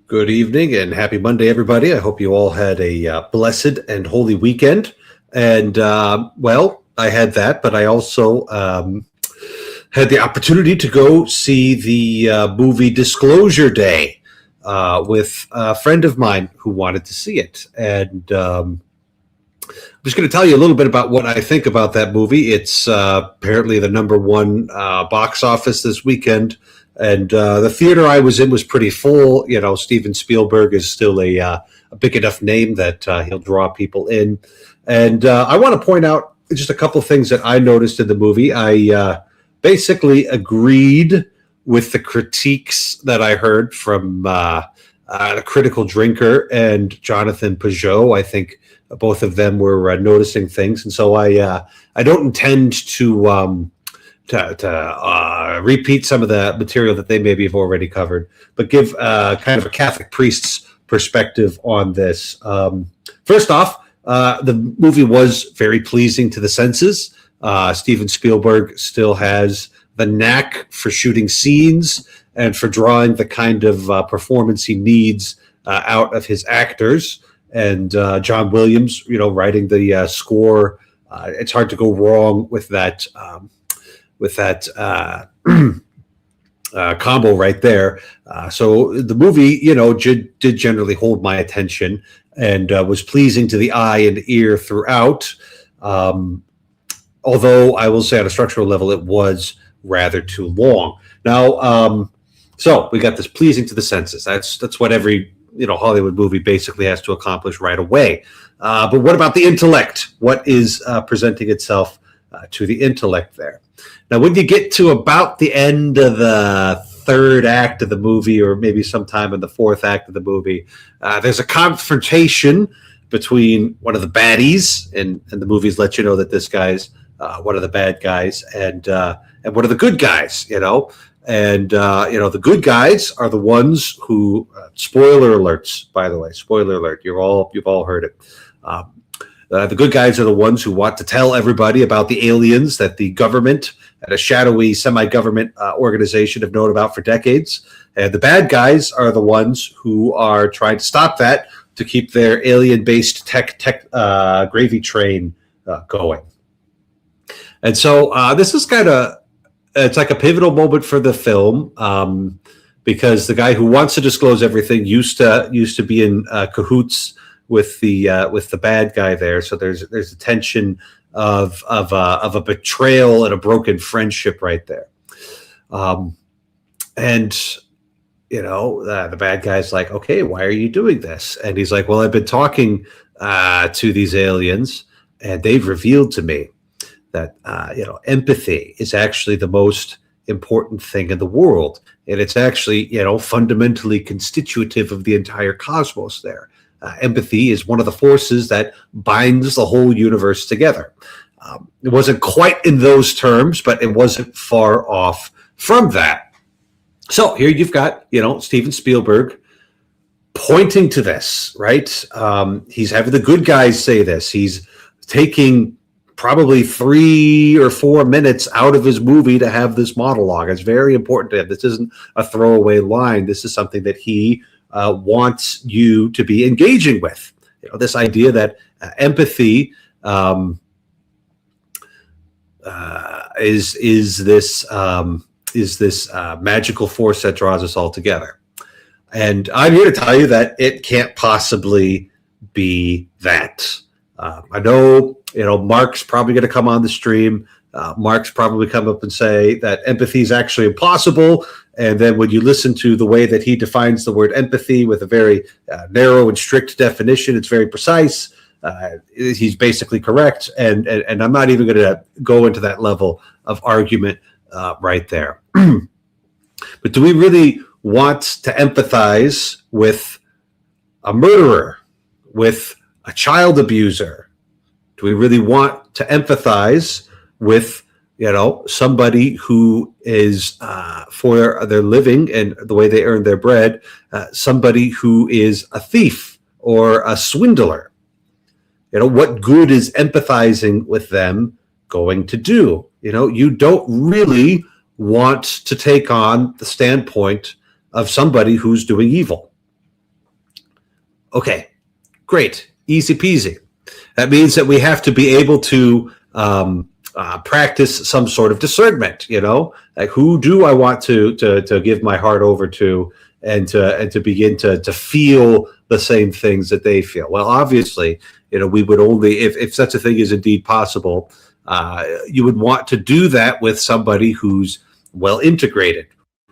Good evening and happy Monday, everybody. I hope you all had a blessed and holy weekend. And, I had that, but I also had the opportunity to go see the movie Disclosure Day with a friend of mine who wanted to see it. And I'm just going to tell you a little bit about what I think about that movie. It's apparently the number one box office this weekend. And the theater I was in was pretty full. You know, Steven Spielberg is still a big enough name that he'll draw people in. And I want to point out just a couple things that I noticed in the movie. I basically agreed with the critiques that I heard from the Critical Drinker and Jonathan Peugeot. I think both of them were noticing things. And so I don't intend to repeat some of the material that they maybe have already covered, but give kind of a Catholic priest's perspective on this. First off, the movie was very pleasing to the senses. Steven Spielberg still has the knack for shooting scenes and for drawing the kind of performance he needs out of his actors. And John Williams, writing the score, it's hard to go wrong with that. Combo right there. So the movie, did generally hold my attention and was pleasing to the eye and ear throughout. Although I will say on a structural level, it was rather too long. Now, so we got this pleasing to the senses. That's what every Hollywood movie basically has to accomplish right away. But what about the intellect? What is presenting itself to the intellect there? Now, when you get to about the end of the third act of the movie, or maybe sometime in the fourth act of the movie, there's a confrontation between one of the baddies, and the movies let you know that this guy's one of the bad guys, and one of the good guys, And the good guys are the ones who, spoiler alerts, by the way, spoiler alert, you've all heard it. The good guys are the ones who want to tell everybody about the aliens that the government and a shadowy semi-government organization have known about for decades. And the bad guys are the ones who are trying to stop that to keep their alien-based tech gravy train going. And so this is it's like a pivotal moment for the film because the guy who wants to disclose everything used to be in cahoots with the bad guy there. So there's a tension of a betrayal and a broken friendship right there. The bad guy's like, okay, why are you doing this? And he's like, well, I've been talking to these aliens, and they've revealed to me that empathy is actually the most important thing in the world, and it's actually fundamentally constitutive of the entire cosmos there. Empathy is one of the forces that binds the whole universe together. It wasn't quite in those terms, but it wasn't far off from that. So here you've got, Steven Spielberg pointing to this, right? He's having the good guys say this. He's taking probably 3 or 4 minutes out of his movie to have this monologue. It's very important to him. This isn't a throwaway line. This is something that he wants you to be engaging with. This idea that empathy is this magical force that draws us all together. And I'm here to tell you that it can't possibly be that. I know, Mark's probably going to come on the stream. Mark's probably come up and say that empathy is actually impossible. And then when you listen to the way that he defines the word empathy with a very narrow and strict definition, it's very precise. He's basically correct. And I'm not even going to go into that level of argument right there. But do we really want to empathize with a murderer, with a child abuser? Do we really want to empathize with somebody who is for their living and the way they earn their bread, somebody who is a thief or a swindler? What good is empathizing with them going to do? You don't really want to take on the standpoint of somebody who's doing evil. Okay, great, easy peasy. That means that we have to be able to practice some sort of discernment. Like, who do I want to give my heart over to, and to begin to feel the same things that they feel. Well, obviously, we would only, if such a thing is indeed possible, you would want to do that with somebody who's well integrated,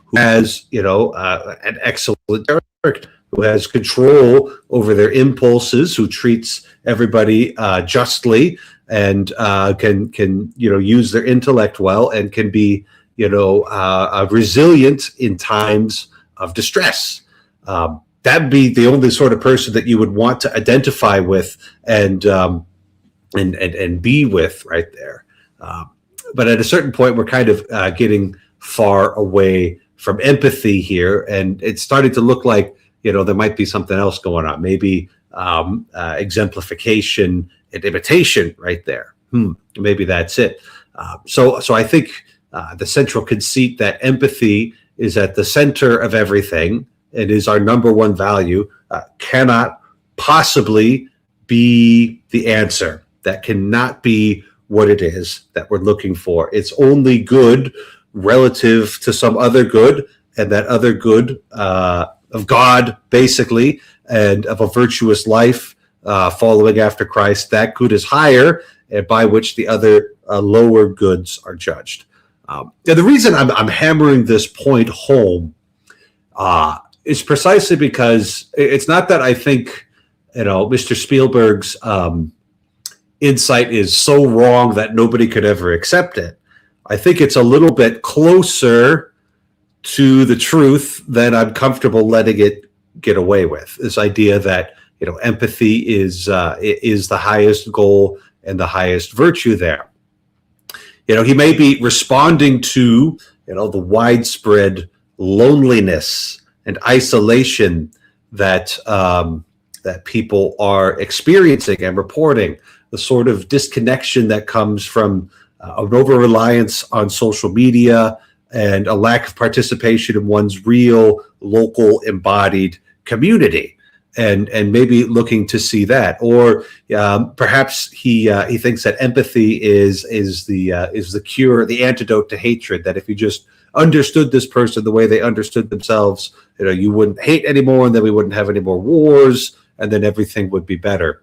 who has an excellent character, who has control over their impulses, who treats everybody justly, and can use their intellect well, and can be resilient in times of distress. That'd be the only sort of person that you would want to identify with and be with right there. But at a certain point, we're kind of getting far away from empathy here, and it's starting to look like there might be something else going on. Maybe exemplification and imitation right there. Maybe that's it. So I think the central conceit that empathy is at the center of everything and is our number one value cannot possibly be the answer. That cannot be what it is that we're looking for. It's only good relative to some other good, and that other good of God, basically, and of a virtuous life following after Christ. That good is higher, and by which the other lower goods are judged. The reason I'm hammering this point home is precisely because it's not that I think Mr. Spielberg's insight is so wrong that nobody could ever accept it. I think it's a little bit closer to the truth than I'm comfortable letting it get away with. This idea that empathy is the highest goal and the highest virtue there. He may be responding to the widespread loneliness and isolation that that people are experiencing and reporting, the sort of disconnection that comes from an over-reliance on social media and a lack of participation in one's real, local, embodied community, and maybe looking to see that, or perhaps he thinks that empathy is the cure, the antidote to hatred. That if you just understood this person the way they understood themselves, you wouldn't hate anymore, and then we wouldn't have any more wars, and then everything would be better.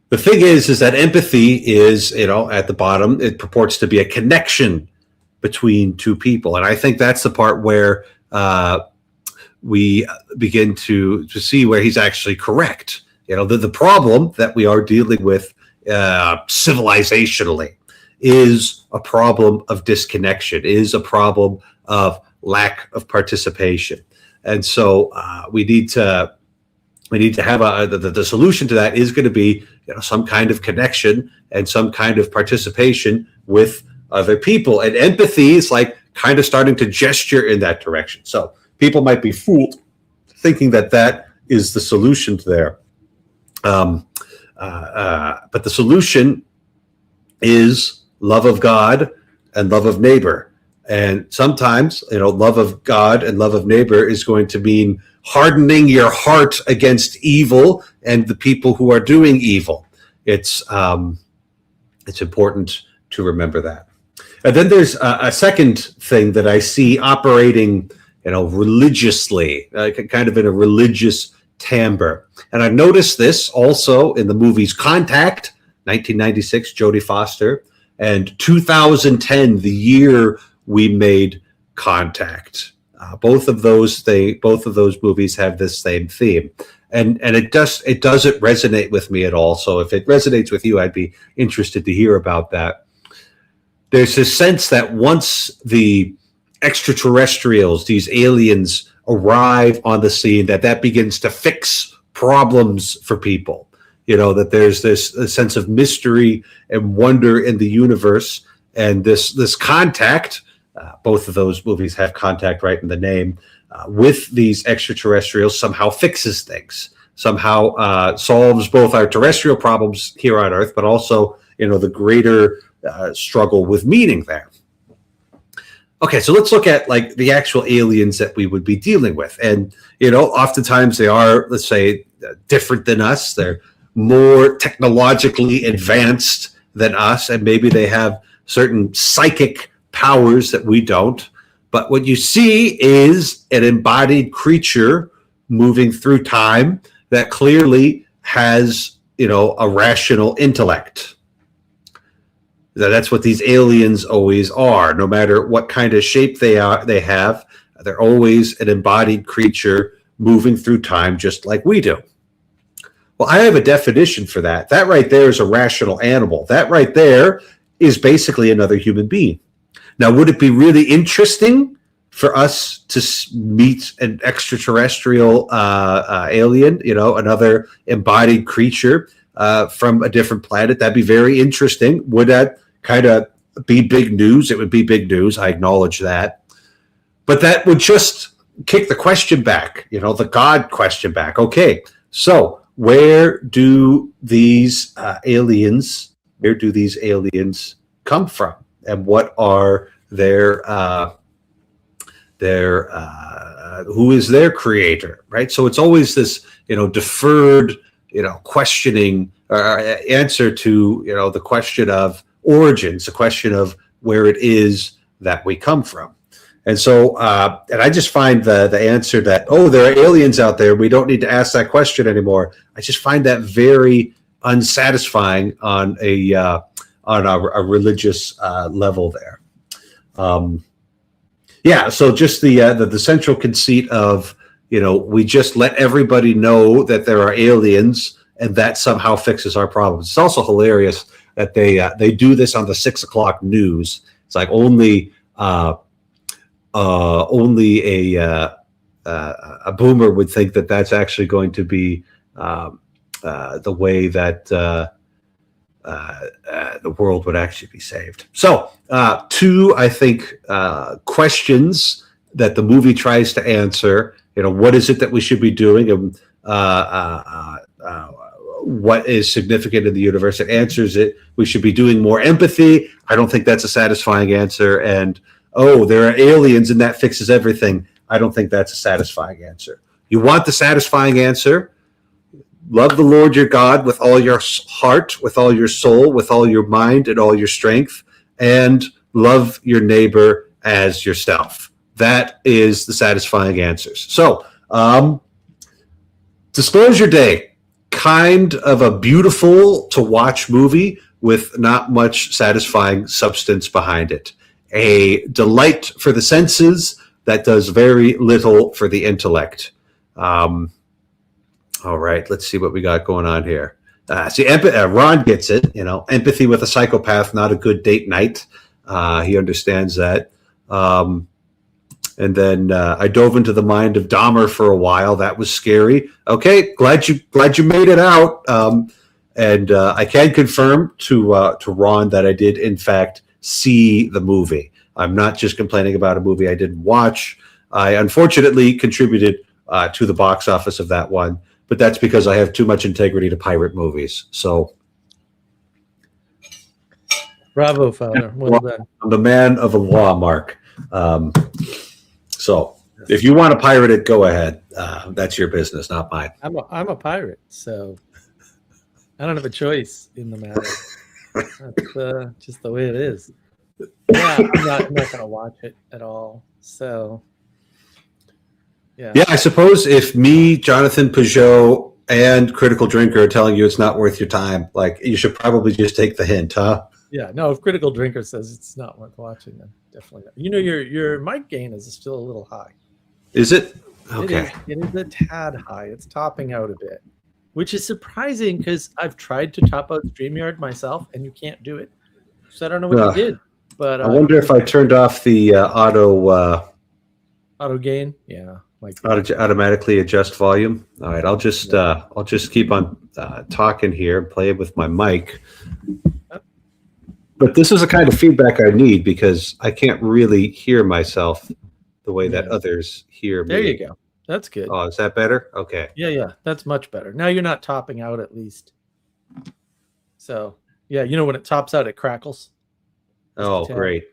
The thing is that empathy is, at the bottom, it purports to be a connection between two people. And I think that's the part where we begin to see where he's actually correct. The problem that we are dealing with civilizationally is a problem of disconnection, is a problem of lack of participation. And so we need to have the solution to that is going to be some kind of connection and some kind of participation with other people. And empathy is like kind of starting to gesture in that direction. So people might be fooled thinking that is the solution there. But the solution is love of God and love of neighbor. And sometimes, love of God and love of neighbor is going to mean hardening your heart against evil and the people who are doing evil. It's important to remember that. And then there's a second thing that I see operating, religiously, kind of in a religious timbre. And I've noticed this also in the movies Contact, 1996, Jodie Foster, and 2010, the year we made Contact. Both of those movies have this same theme, and it doesn't resonate with me at all. So if it resonates with you, I'd be interested to hear about that. There's this sense that once the extraterrestrials, these aliens, arrive on the scene, that begins to fix problems for people. That there's this sense of mystery and wonder in the universe, and this contact. Both of those movies have contact right in the name, with these extraterrestrials somehow fixes things, somehow solves both our terrestrial problems here on Earth, but also, the greater struggle with meaning there. Okay, so let's look at like the actual aliens that we would be dealing with. And, oftentimes they are, let's say, different than us. They're more technologically advanced than us, and maybe they have certain psychic powers that we don't. But what you see is an embodied creature moving through time that clearly has, a rational intellect. That's what these aliens always are. No matter what kind of shape they have, they're always an embodied creature moving through time just like we do. Well, I have a definition for that. That right there is a rational animal. That right there is basically another human being. Now, would it be really interesting for us to meet an extraterrestrial alien, another embodied creature from a different planet? That'd be very interesting. Would that kind of be big news? It would be big news. I acknowledge that. But that would just kick the question back, the God question back. Okay, so where do these aliens come from? And what are their who is their creator, right? So it's always this, deferred, questioning or answer to, the question of origins, the question of where it is that we come from. And so, and I just find the answer that, there are aliens out there, we don't need to ask that question anymore. I just find that very unsatisfying on a religious level there. So just the central conceit of, we just let everybody know that there are aliens, and that somehow fixes our problems. It's also hilarious that they do this on the 6 o'clock news. It's like only a boomer would think that that's actually going to be the way that the world would actually be saved. So, two, I think, questions that the movie tries to answer. What is it that we should be doing, and what is significant in the universe? It answers it. We should be doing more empathy. I don't think that's a satisfying answer. And there are aliens, and that fixes everything. I don't think that's a satisfying answer. You want the satisfying answer? Love the Lord your God with all your heart, with all your soul, with all your mind, and all your strength, and love your neighbor as yourself. That is the satisfying answers. So, Disclosure Day, kind of a beautiful to watch movie with not much satisfying substance behind it. A delight for the senses that does very little for the intellect. All right, let's see what we got going on here. Ron gets it. Empathy with a psychopath, not a good date night. He understands that. And then I dove into the mind of Dahmer for a while. That was scary. Okay, glad you made it out. And I can confirm to Ron that I did in fact see the movie. I'm not just complaining about a movie I didn't watch. I unfortunately contributed to the box office of that one, but that's because I have too much integrity to pirate movies. So, bravo, Father. Well done. I'm the man of the law, Mark. So, if you want to pirate it, go ahead. That's your business, not mine. I'm a pirate, so I don't have a choice in the matter. That's just the way it is. Yeah, I'm not going to watch it at all. So, yeah. Yeah, I suppose if me, Jonathan Peugeot, and Critical Drinker are telling you it's not worth your time, like, you should probably just take the hint, huh? Yeah, no, if Critical Drinker says it's not worth watching, then definitely not. Your mic gain is still a little high. Is it? Okay. It is a tad high. It's topping out a bit, which is surprising because I've tried to top out StreamYard myself, and you can't do it. So I don't know what you did. But I wonder if I turned off the auto gain. Yeah, automatically adjust volume. All right, I'll just keep on talking here and play with my mic. But this is the kind of feedback I need because I can't really hear myself the way that others hear me. There you go. That's good. Oh, is that better? Okay. Yeah, that's much better. Now you're not topping out at least. So, yeah, when it tops out, it crackles. Oh, great.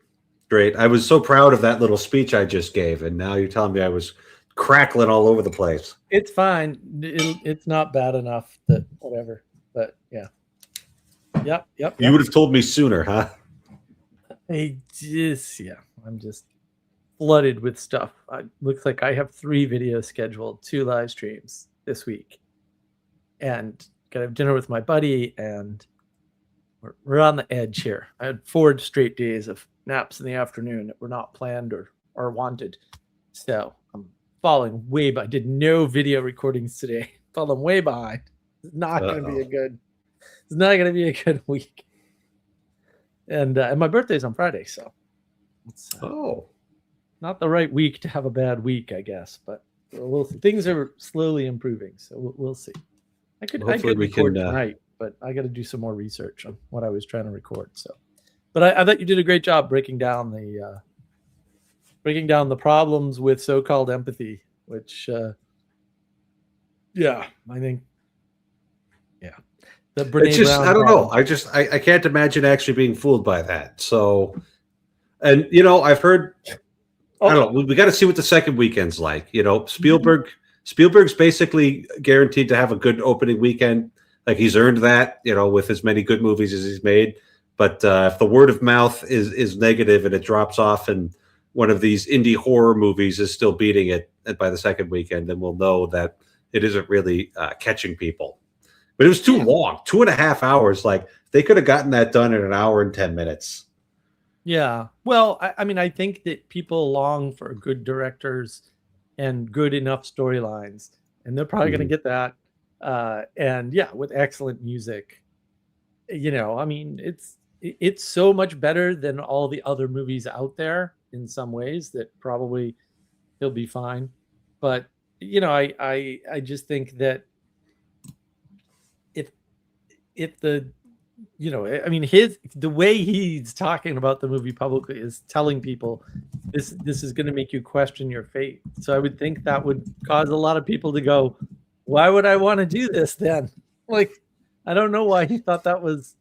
Great. I was so proud of that little speech I just gave, and now you're telling me I was crackling all over the place. It's fine. It's not bad enough that whatever. But yeah. Yep. You would have told me sooner, huh? I'm just flooded with stuff. Looks like I have 3 videos scheduled, 2 live streams this week, and got to have dinner with my buddy, and we're on the edge here. I had 4 straight days of naps in the afternoon that were not planned or wanted, so I'm falling way behind. I did no video recordings today. Falling way behind. It's not going to be a good week. And my birthday's on Friday, so it's not the right week to have a bad week, I guess. But things are slowly improving, so we'll see. I could record tonight, but I got to do some more research on what I was trying to record. So, but I thought you did a great job breaking down the problems with so-called empathy, which, I think, It's just, I don't know. I can't imagine actually being fooled by that. So, and I've heard, I don't know. We got to see what the second weekend's like. Spielberg's basically guaranteed to have a good opening weekend. Like he's earned that, with as many good movies as he's made. But if the word of mouth is negative and it drops off, and one of these indie horror movies is still beating it by the second weekend, then we'll know that it isn't really catching people. But it was too long, 2.5 hours. Like they could have gotten that done in 1 hour and 10 minutes. Yeah. Well, I think that people long for good directors and good enough storylines, and they're probably going to get that. And with excellent music, it's so much better than all the other movies out there in some ways that probably he'll be fine. But, I just think that if the way he's talking about the movie publicly is telling people this is going to make you question your faith. So I would think that would cause a lot of people to go, why would I want to do this then? Like, I don't know why he thought that was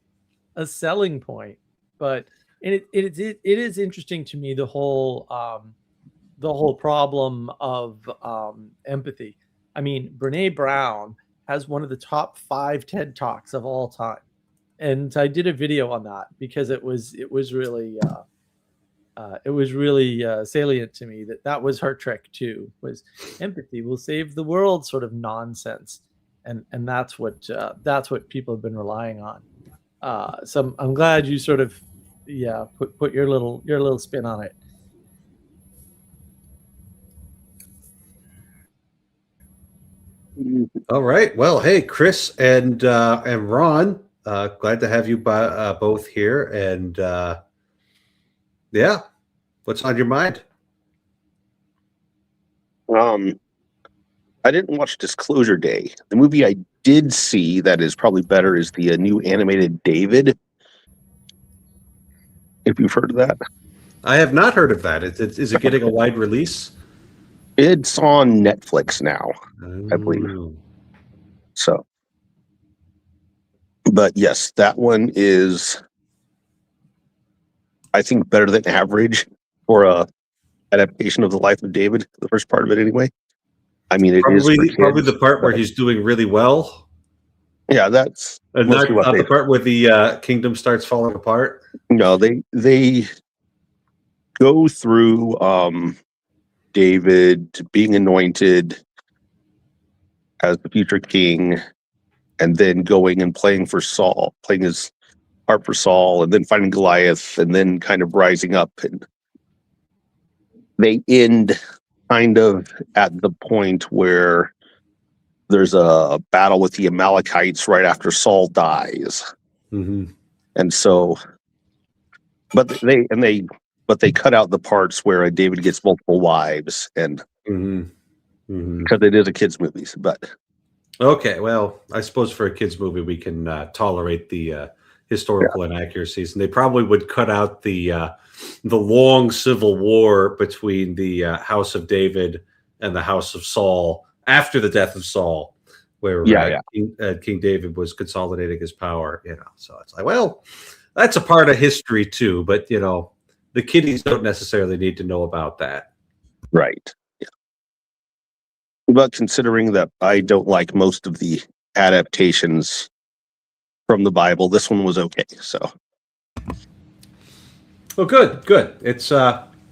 a selling point, but it is interesting to me, the whole problem of empathy. I mean, Brene Brown has one of the top 5 TED Talks of all time. And I did a video on that because it was really salient to me that was her trick too, was empathy will save the world sort of nonsense. And that's what people have been relying on. So I'm glad you sort of, put your little spin on it. All right. Well, hey, Chris and Ron, glad to have you both here. And what's on your mind? I didn't watch Disclosure Day. The movie I did see that is probably better is the new animated David. If you've heard of that. I have not heard of that. Is it getting a wide release? It's on Netflix now, I believe. So, but yes, that one is, I think, better than average for a adaptation of the life of David. The first part of it, anyway. I mean, it is probably the part where he's doing really well. Yeah, that's not the part where the kingdom starts falling apart. No, they go through David being anointed as the future king, and then going and playing for Saul, playing his part for Saul, and then fighting Goliath, and then kind of rising up. And they end kind of at the point where there's a battle with the Amalekites right after Saul dies. Mm-hmm. And so, but they cut out the parts where David gets multiple wives, and because it is a kids' movie. But okay, well, I suppose for a kids' movie we can tolerate the historical inaccuracies, and they probably would cut out the long civil war between the House of David and the House of Saul after the death of Saul, where King David was consolidating his power. So it's like, well, that's a part of history too, but the kiddies don't necessarily need to know about that. Right. Yeah. But considering that I don't like most of the adaptations from the Bible, this one was okay. So Well, good. It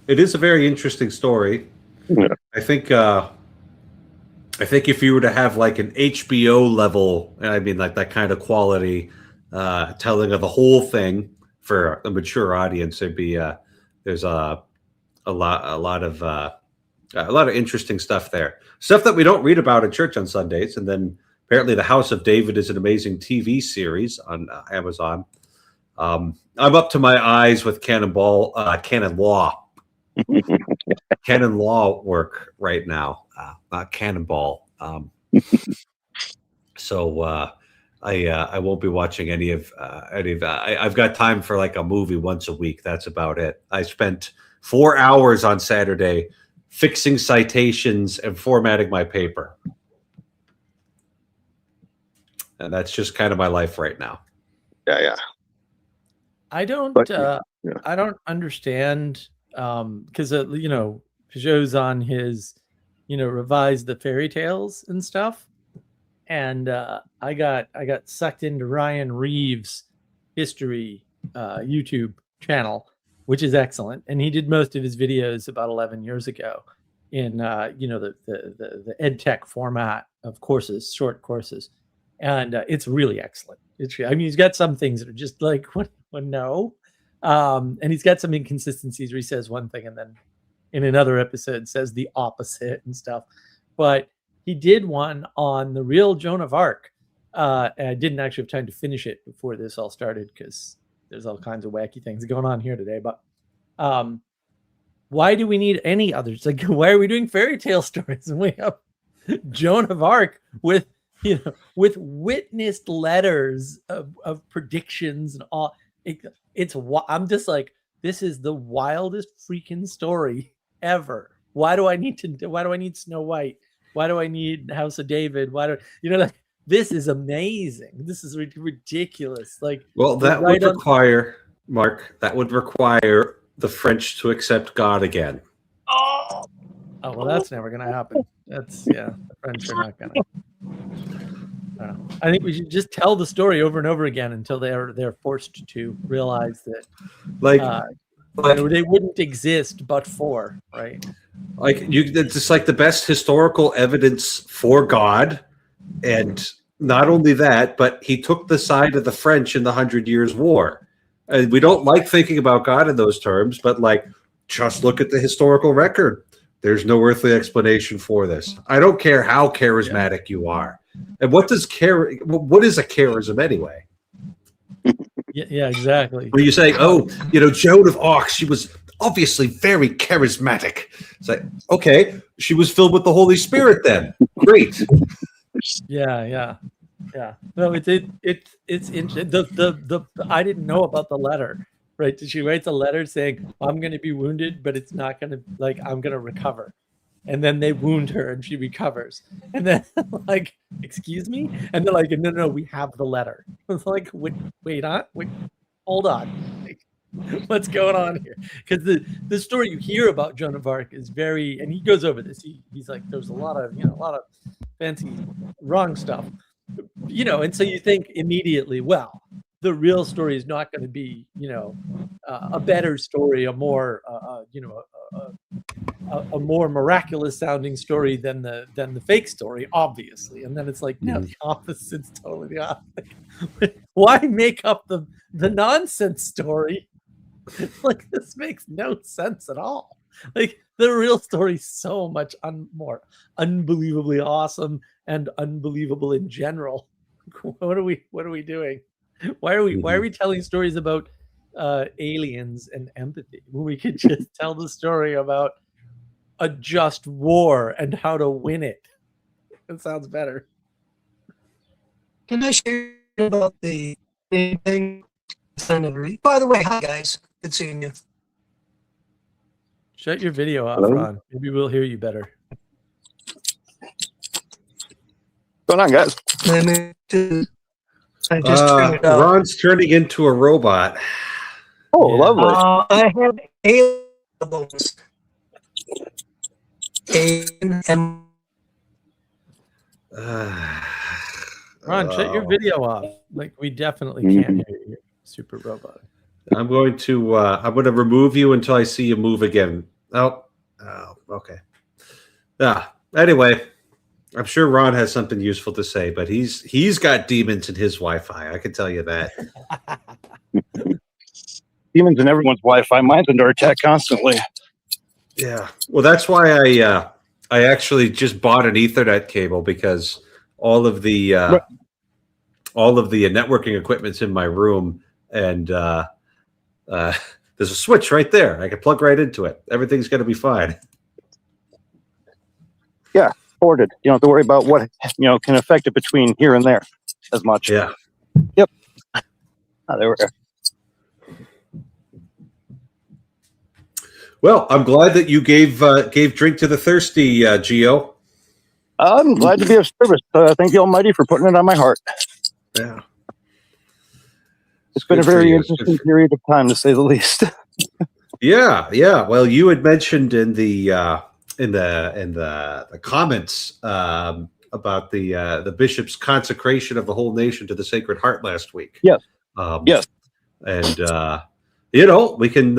is a very interesting story. yeah. I think if you were to have like an HBO level, I mean, like that kind of quality telling of the whole thing for a mature audience, there'd be there's a lot of interesting stuff there. Stuff that we don't read about in church on Sundays, and then apparently the House of David is an amazing TV series on Amazon. I'm up to my eyes with canon law work right now, not cannonball. So I won't be watching any of I've got time for like a movie once a week. That's about it. I spent 4 hours on Saturday fixing citations and formatting my paper. And that's just kind of my life right now. Yeah. I don't But, yeah. I don't understand because Peugeot's on his revised the fairy tales and stuff, and I got sucked into Ryan Reeves' history YouTube channel, which is excellent, and he did most of his videos about 11 years ago in the ed tech format of courses, short courses, and it's really excellent. He's got some things that are just like what no. And he's got some inconsistencies where he says one thing and then in another episode says the opposite and stuff. But he did one on the real Joan of Arc. And I didn't actually have time to finish it before this all started because there's all kinds of wacky things going on here today. But why do we need any others? Like, why are we doing fairy tale stories? And we have Joan of Arc with witnessed letters of predictions and all. I'm just like, this is the wildest freaking story ever. Why do I need Snow White? Why do I need House of David? This is amazing. This is ridiculous. Like, well, that would require, Mark, the French to accept God again. Oh, well, that's never going to happen. The French are not going to. I think we should just tell the story over and over again until they're forced to realize that they wouldn't exist but for, right? It's just like the best historical evidence for God, and not only that, but he took the side of the French in the 100 Years' War. And we don't like thinking about God in those terms, but just look at the historical record. There's no earthly explanation for this. I don't care how charismatic you are. And what is a charism anyway? Yeah, exactly. When you say, Joan of Arc, she was obviously very charismatic. It's like, okay, she was filled with the Holy Spirit then. Great. Yeah. No, it's interesting. I didn't know about the letter, right? She writes a letter saying, I'm going to be wounded, but it's not going to, I'm going to recover. And then they wound her and she recovers. And then excuse me? And they're like, no, we have the letter. It's like, wait, hold on. What's going on here? Because the story you hear about Joan of Arc is very, and he goes over this. He's like, there's a lot of fancy wrong stuff, and so you think immediately, well, the real story is not going to be, a better story, a more, a more miraculous sounding story than the fake story, obviously. And then it's like, no, the opposite's totally the opposite. Why make up the nonsense story? This makes no sense at all. The real story is so much more unbelievably awesome and unbelievable in general. What are we doing? Why are we telling stories about aliens and empathy when we could just tell the story about a just war and how to win it? It sounds better. Can I share about the thing? By the way, hi guys, good seeing you. Shut your video off, Hello? Ron. Maybe we'll hear you better. What's going on, guys? I just turned it off. Ron's turning into a robot. Oh, Yeah. lovely. I have aliens. And Ron, shut your Oh. video off. Like we definitely can't hear you. Super robot. I'm going to remove you until I see you move again. Oh, okay. Yeah. Anyway, I'm sure Ron has something useful to say, but he's got demons in his Wi-Fi. I can tell you that. Demons in everyone's Wi-Fi. Mine's under attack constantly. Yeah. Well, that's why I actually just bought an Ethernet cable because all of the networking equipment's in my room, and there's a switch right there. I can plug right into it. Everything's going to be fine. Ported. You don't have to worry about what can affect it between here and there as much. Yeah. Yep. There we go. Well, I'm glad that you gave drink to the thirsty, Gio. I'm glad to be of service. Thank the Almighty for putting it on my heart. Yeah. It's been a Good for very you. interesting period of time, to say the least. Yeah. Well, you had mentioned in the comments about the bishop's consecration of the whole nation to the Sacred Heart last week. Yes. Yes. And we can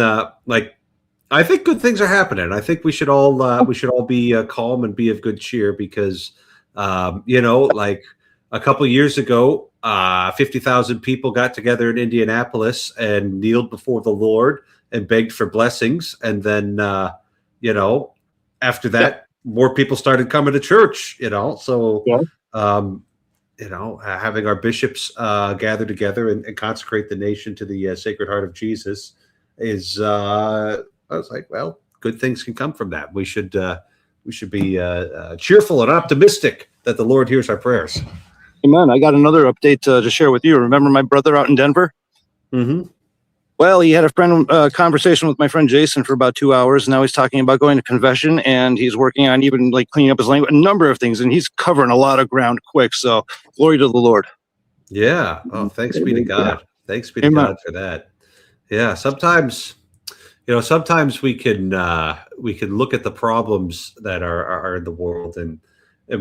I think good things are happening. I think we should all be calm and be of good cheer because like a couple years ago, 50,000 people got together in Indianapolis and kneeled before the Lord and begged for blessings, and then after that, more people started coming to church. So having our bishops gather together and consecrate the nation to the Sacred Heart of Jesus is. I was like, well, good things can come from that. We should be cheerful and optimistic that the Lord hears our prayers. Amen. I got another update to share with you. Remember my brother out in Denver? Mm-hmm. Well, he had a conversation with my friend Jason for about 2 hours. Now he's talking about going to confession, and he's working on even cleaning up his language, a number of things, and he's covering a lot of ground quick. So glory to the Lord. Yeah. Oh, thanks be to God. Thanks be to Amen. God for that. Yeah. Sometimes we can look at the problems that are in the world and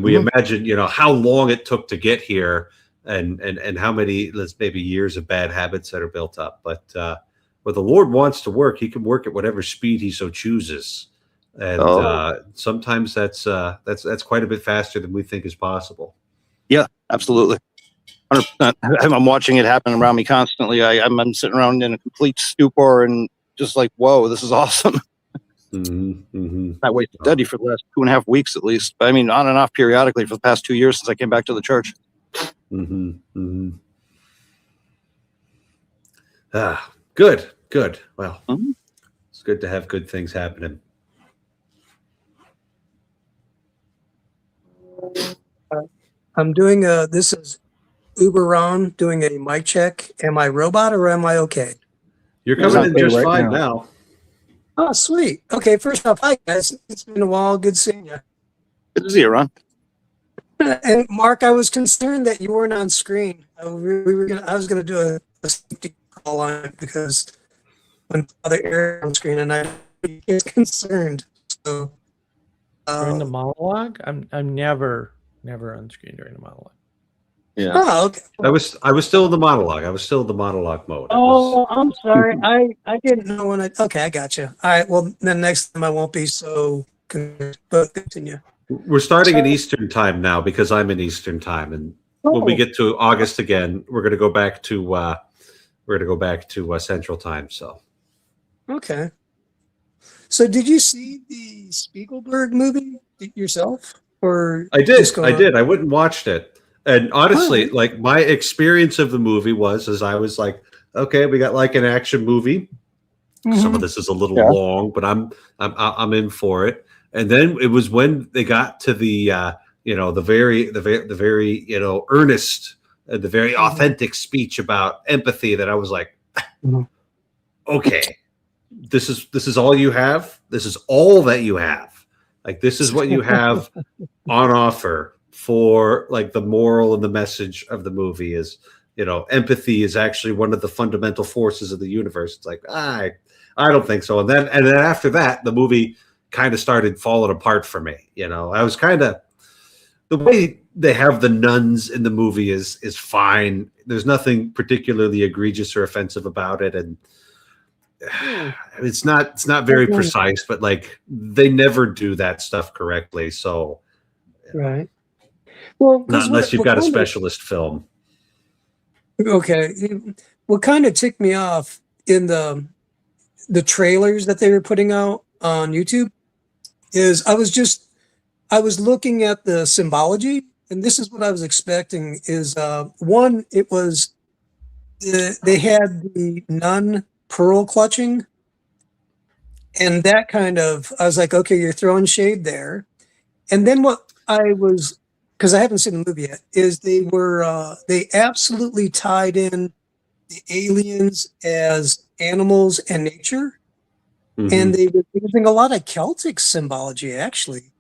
we imagine how long it took to get here and how many maybe years of bad habits that are built up. But where the Lord wants to work, He can work at whatever speed He so chooses, and sometimes that's quite a bit faster than we think is possible. Yeah, absolutely. 100%. I'm watching it happen around me constantly. I'm sitting around in a complete stupor and just like, whoa, this is awesome. I waited steady for the last 2.5 weeks at least. But I mean, on and off periodically for the past 2 years since I came back to the church. Good. Well, it's good to have good things happening. I'm doing this is Uber Ron doing a mic check. Am I robot or am I okay? You're coming in just fine now. Oh, sweet. Okay, first off, hi guys. It's been a while. Good seeing you. Good to see you, Ron. And Mark, I was concerned that you weren't on screen. I was gonna do a safety call on it because when Father Eric on screen and I was concerned. So During the monologue, I'm never on screen during the monologue. Yeah. oh, okay. I was still in the monologue. I was still in the monologue mode. Oh, I'm sorry. I didn't know when okay, I got you. All right. Well, then next time I won't be so confused, but continue. We're starting in Eastern time now because I'm in Eastern time, and when we get to August again, we're going to go back to Central time. So, Okay. So did you see the Spiegelberg movie yourself? Or I did. just go I on? did. I went and watched it, and honestly, like my experience of the movie was, as I was like, okay, we got like an action movie. Some of this is a little long, but I'm in for it. And then it was when they got to the the very earnest and the very authentic speech about empathy that I was like, okay, this is all you have. This is all that you have. Like this is what you have on offer for like the moral and the message of the movie is, empathy is actually one of the fundamental forces of the universe. It's like, I I don't think so. And then after that, the movie kind of started falling apart for me. I was kind of the way they have the nuns in the movie is fine. There's nothing particularly egregious or offensive about it, and it's not very precise. But like they never do that stuff correctly. So Right. Well, not unless you've got a specialist film. Okay. What kind of ticked me off in the trailers that they were putting out on YouTube is I was looking at the symbology, and this is what I was expecting is one, it was they had the nun pearl clutching, and that kind of I was like, okay, you're throwing shade there. And then what I was, because I haven't seen the movie yet, is they absolutely tied in the aliens as animals and nature, Mhm. and they were using a lot of Celtic symbology actually.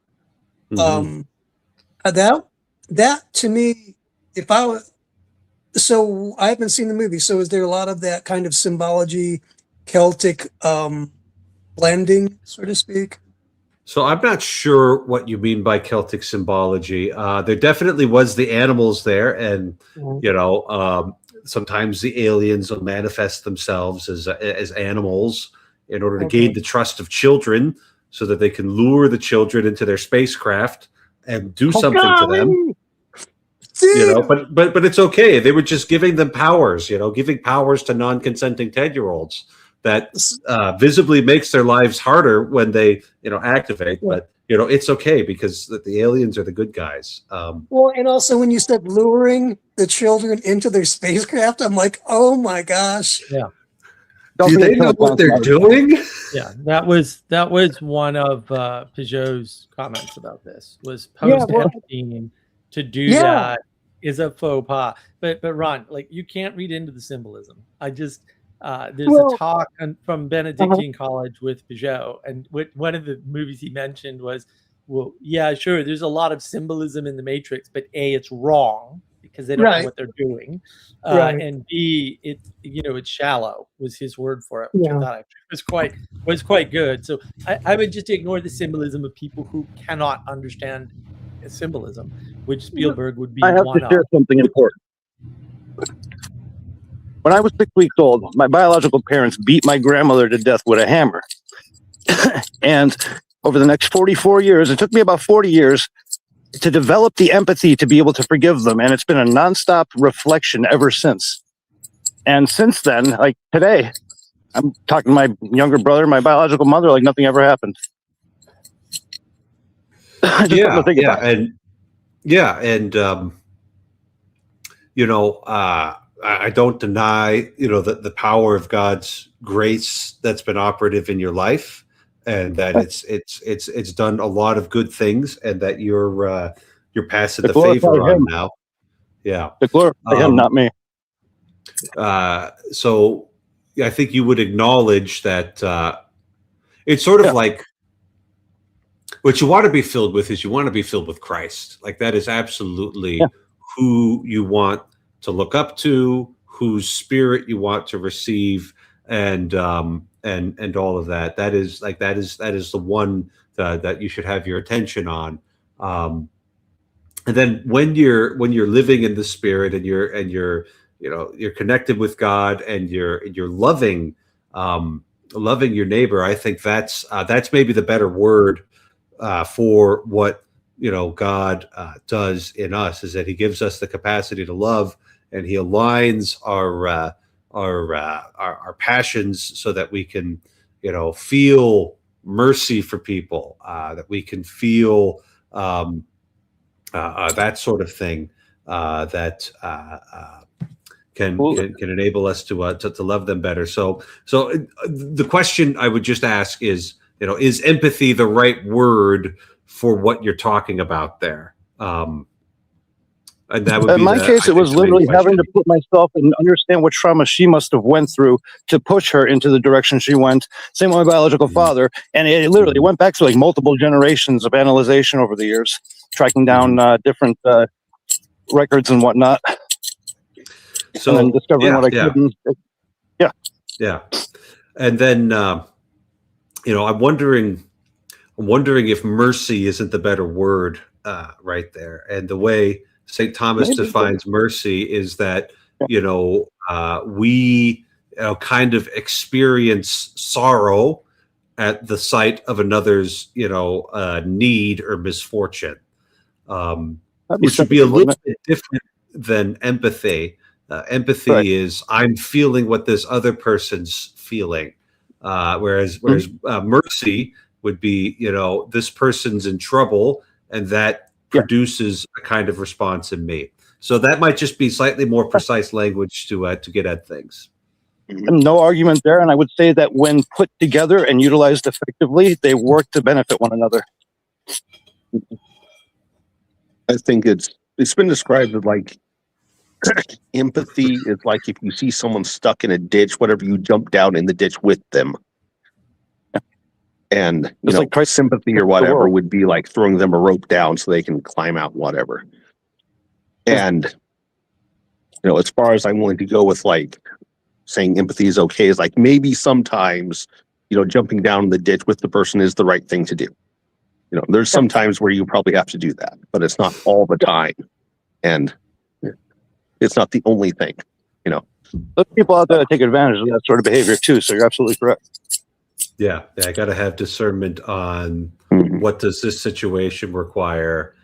Mhm. That to me, so I haven't seen the movie, so is there a lot of that kind of symbology, Celtic blending, so to speak? So I'm not sure what you mean by Celtic symbology. There definitely was the animals there, and sometimes the aliens will manifest themselves as animals in order to Okay. gain the trust of children, so that they can lure the children into their spacecraft and do something to them. But it's okay. They were just giving them powers. Giving powers to non-consenting 10-year-olds that visibly makes their lives harder when they activate. Yeah. But it's okay because the aliens are the good guys. Well, and also when you said luring the children into their spacecraft, I'm like, oh my gosh. Do they know what they're doing? Yeah, that was one of Peugeot's comments about this. Was Yeah, post well- Epstein to do Yeah. that is a faux pas. But Ron, like you can't read into the symbolism. I just there's Well- a talk from Benedictine College with Peugeot, and one of the movies he mentioned was, well, yeah, sure, there's a lot of symbolism in the Matrix, but A, it's wrong because they don't Right. know what they're doing, Right. and B, it's shallow was his word for it, which I Yeah. thought actually was quite good. So I would just ignore the symbolism of people who cannot understand symbolism, which Spielberg would be I have one to share of. something important. When I was 6 weeks old, my biological parents beat my grandmother to death with a hammer. And over the next 44 years, it took me about 40 years to develop the empathy to be able to forgive them. And it's been a nonstop reflection ever since. And since then, like today, I'm talking to my younger brother, my biological mother, like nothing ever happened. Just something to think about. I don't deny the power of God's grace that's been operative in your life, and that it's done a lot of good things, and that you're passing To the glorify favor on him. now. Yeah. To glorify him, not me. So I think you would acknowledge that it's sort of like what you want to be filled with is you want to be filled with Christ. Like that is absolutely who you want to look up to, whose spirit you want to receive, and all of that. That is the one that you should have your attention on. And then when you're living in the spirit and you're connected with God and you're loving your neighbor, I think that's maybe the better word for what God does in us, is that He gives us the capacity to love, and He aligns our passions so that we can feel mercy for people, that we can feel that sort of thing that can enable us to love them better. So the question I would just ask is empathy the right word for what you're talking about there? And that would In be my case, I it was think, the main literally having question. to put myself and understand what trauma she must have went through to push her into the direction she went. Same with my biological father, and it literally went back to like multiple generations of analyzation over the years, tracking down different records and whatnot, So and then discovering what I couldn't. Yeah. And then I'm wondering if mercy isn't the better word right there. And the way St. Thomas Maybe. defines mercy is that we kind of experience sorrow at the sight of another's need or misfortune, That'd be which would be a something, little wouldn't bit different than empathy. Empathy Right. is I'm feeling what this other person's feeling, whereas mercy would be this person's in trouble, and that Yeah. produces a kind of response in me. So that might just be slightly more precise language to get at things. it? No argument there. And I would say that when put together and utilized effectively, they work to benefit one another. I think it's been described as like empathy is like if you see someone stuck in a ditch, whatever, you jump down in the ditch with them. And It's like Christ sympathy or the whatever world. would be like throwing them a rope down so they can climb out, whatever. And as far as I'm willing to go with like saying empathy is okay, is like maybe sometimes jumping down the ditch with the person is the right thing to do. There's some times where you probably have to do that, but it's not all the time, and it's not the only thing. There's people out there that take advantage of that sort of behavior too. So you're absolutely correct. Yeah, I got to have discernment on what does this situation require.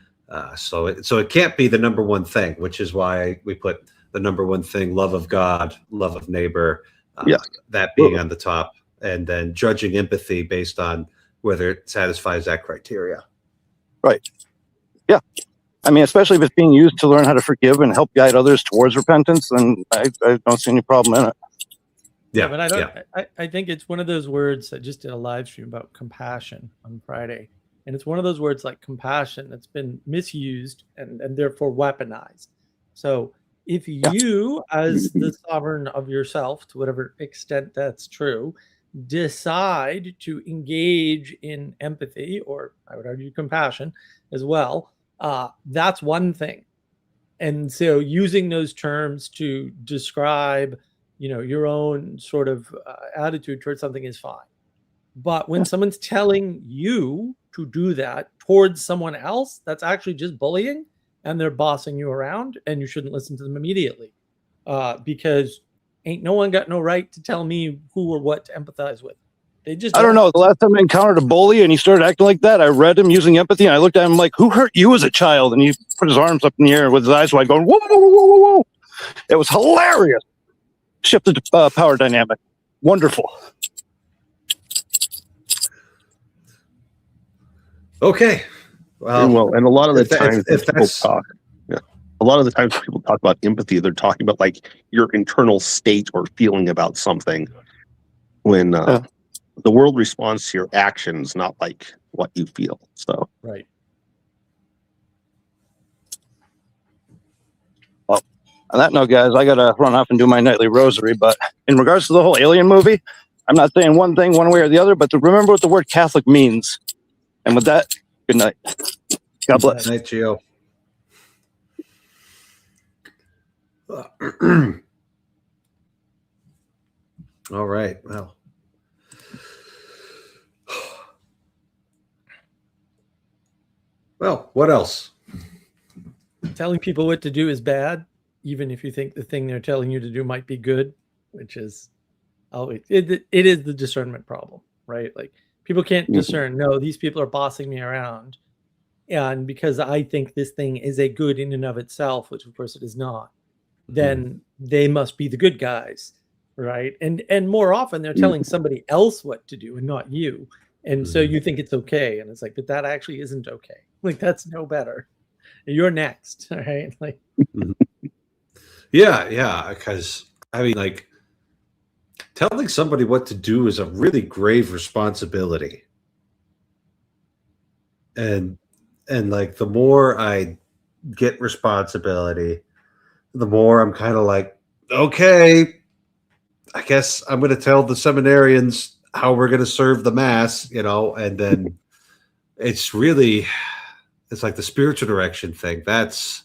So it can't be the number one thing, which is why we put the number one thing: love of God, love of neighbor. Yes. That being on the top, and then judging empathy based on whether it satisfies that criteria. Right. Yeah. I mean, especially if it's being used to learn how to forgive and help guide others towards repentance, then I don't see any problem in it. Yeah, but I don't. I think it's one of those words that just did a live stream about compassion on Friday, and it's one of those words like compassion that's been misused and therefore weaponized. So if you, as the sovereign of yourself, to whatever extent that's true, decide to engage in empathy, or I would argue compassion as well, that's one thing. And so using those terms to describe your own sort of attitude towards something is fine. But when someone's telling you to do that towards someone else, that's actually just bullying, and they're bossing you around, and you shouldn't listen to them immediately, because ain't no one got no right to tell me who or what to empathize with. They just I don't know. The last time I encountered a bully and he started acting like that, I read him using empathy, and I looked at him like, "Who hurt you as a child?" And he put his arms up in the air with his eyes wide, going, "Whoa, whoa, whoa, whoa, whoa, whoa!" It was hilarious. Shifted power dynamic. Wonderful. Okay. Well, and a lot of the times if when people talk, a lot of the times when people talk about empathy, they're talking about like your internal state or feeling about something. When the world responds to your actions, not like what you feel. So right. On that note, guys, I gotta run off and do my nightly rosary. But in regards to the whole Alien movie, I'm not saying one thing one way or the other, but to remember what the word Catholic means. And with that, good night. God bless. Good night, Gio. All right. Well, what else? Telling people what to do is bad, even if you think the thing they're telling you to do might be good, which is always it is the discernment problem, right? Like people can't discern, no, these people are bossing me around, and because I think this thing is a good in and of itself, which of course it is not, then they must be the good guys, right? And more often they're telling somebody else what to do and not you. And so you think it's okay, and it's like, but that actually isn't okay. Like that's no better. You're next, all right? Like Yeah, because I mean, like, telling somebody what to do is a really grave responsibility. And like the more I get responsibility, the more I'm kind of like, okay, I guess I'm going to tell the seminarians how we're going to serve the mass, and then it's like the spiritual direction thing. That's,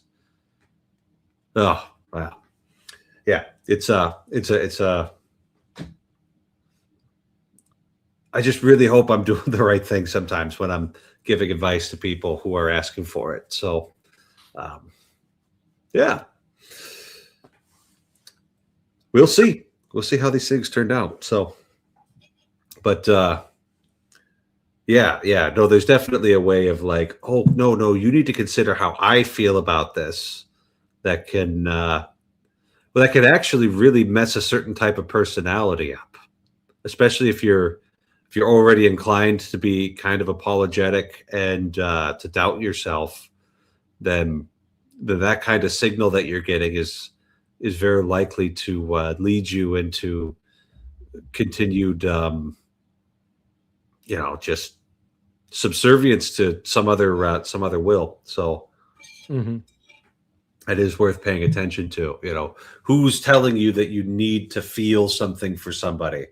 oh, wow. Yeah, it's I just really hope I'm doing the right thing sometimes when I'm giving advice to people who are asking for it. So, yeah, we'll see. We'll see how these things turned out. So, but yeah, no, there's definitely a way of like, oh no, you need to consider how I feel about this. That can, well, that can actually really mess a certain type of personality up, especially if you're already inclined to be kind of apologetic and to doubt yourself. Then that kind of signal that you're getting is very likely to lead you into continued, just subservience to some other will. So Mhm. it is worth paying attention to. Who's telling you that you need to feel something for somebody.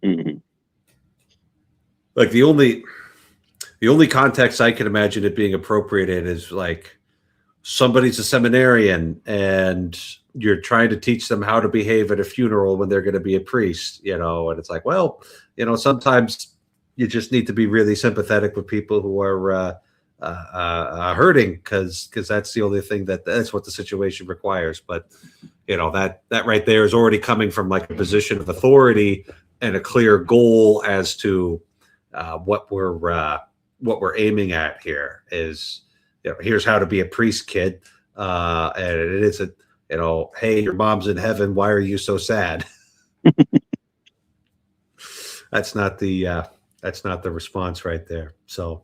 Mhm. Like the only context I can imagine it being appropriate in is like somebody's a seminarian and you're trying to teach them how to behave at a funeral when they're going to be a priest, and it's like, well, sometimes you just need to be really sympathetic with people who are hurting because that's the only thing that's what the situation requires. But that right there is already coming from like a position of authority and a clear goal as to what we're aiming at here is, here's how to be a priest, kid. And it isn't, hey, your mom's in heaven, why are you so sad? That's not the response right there. So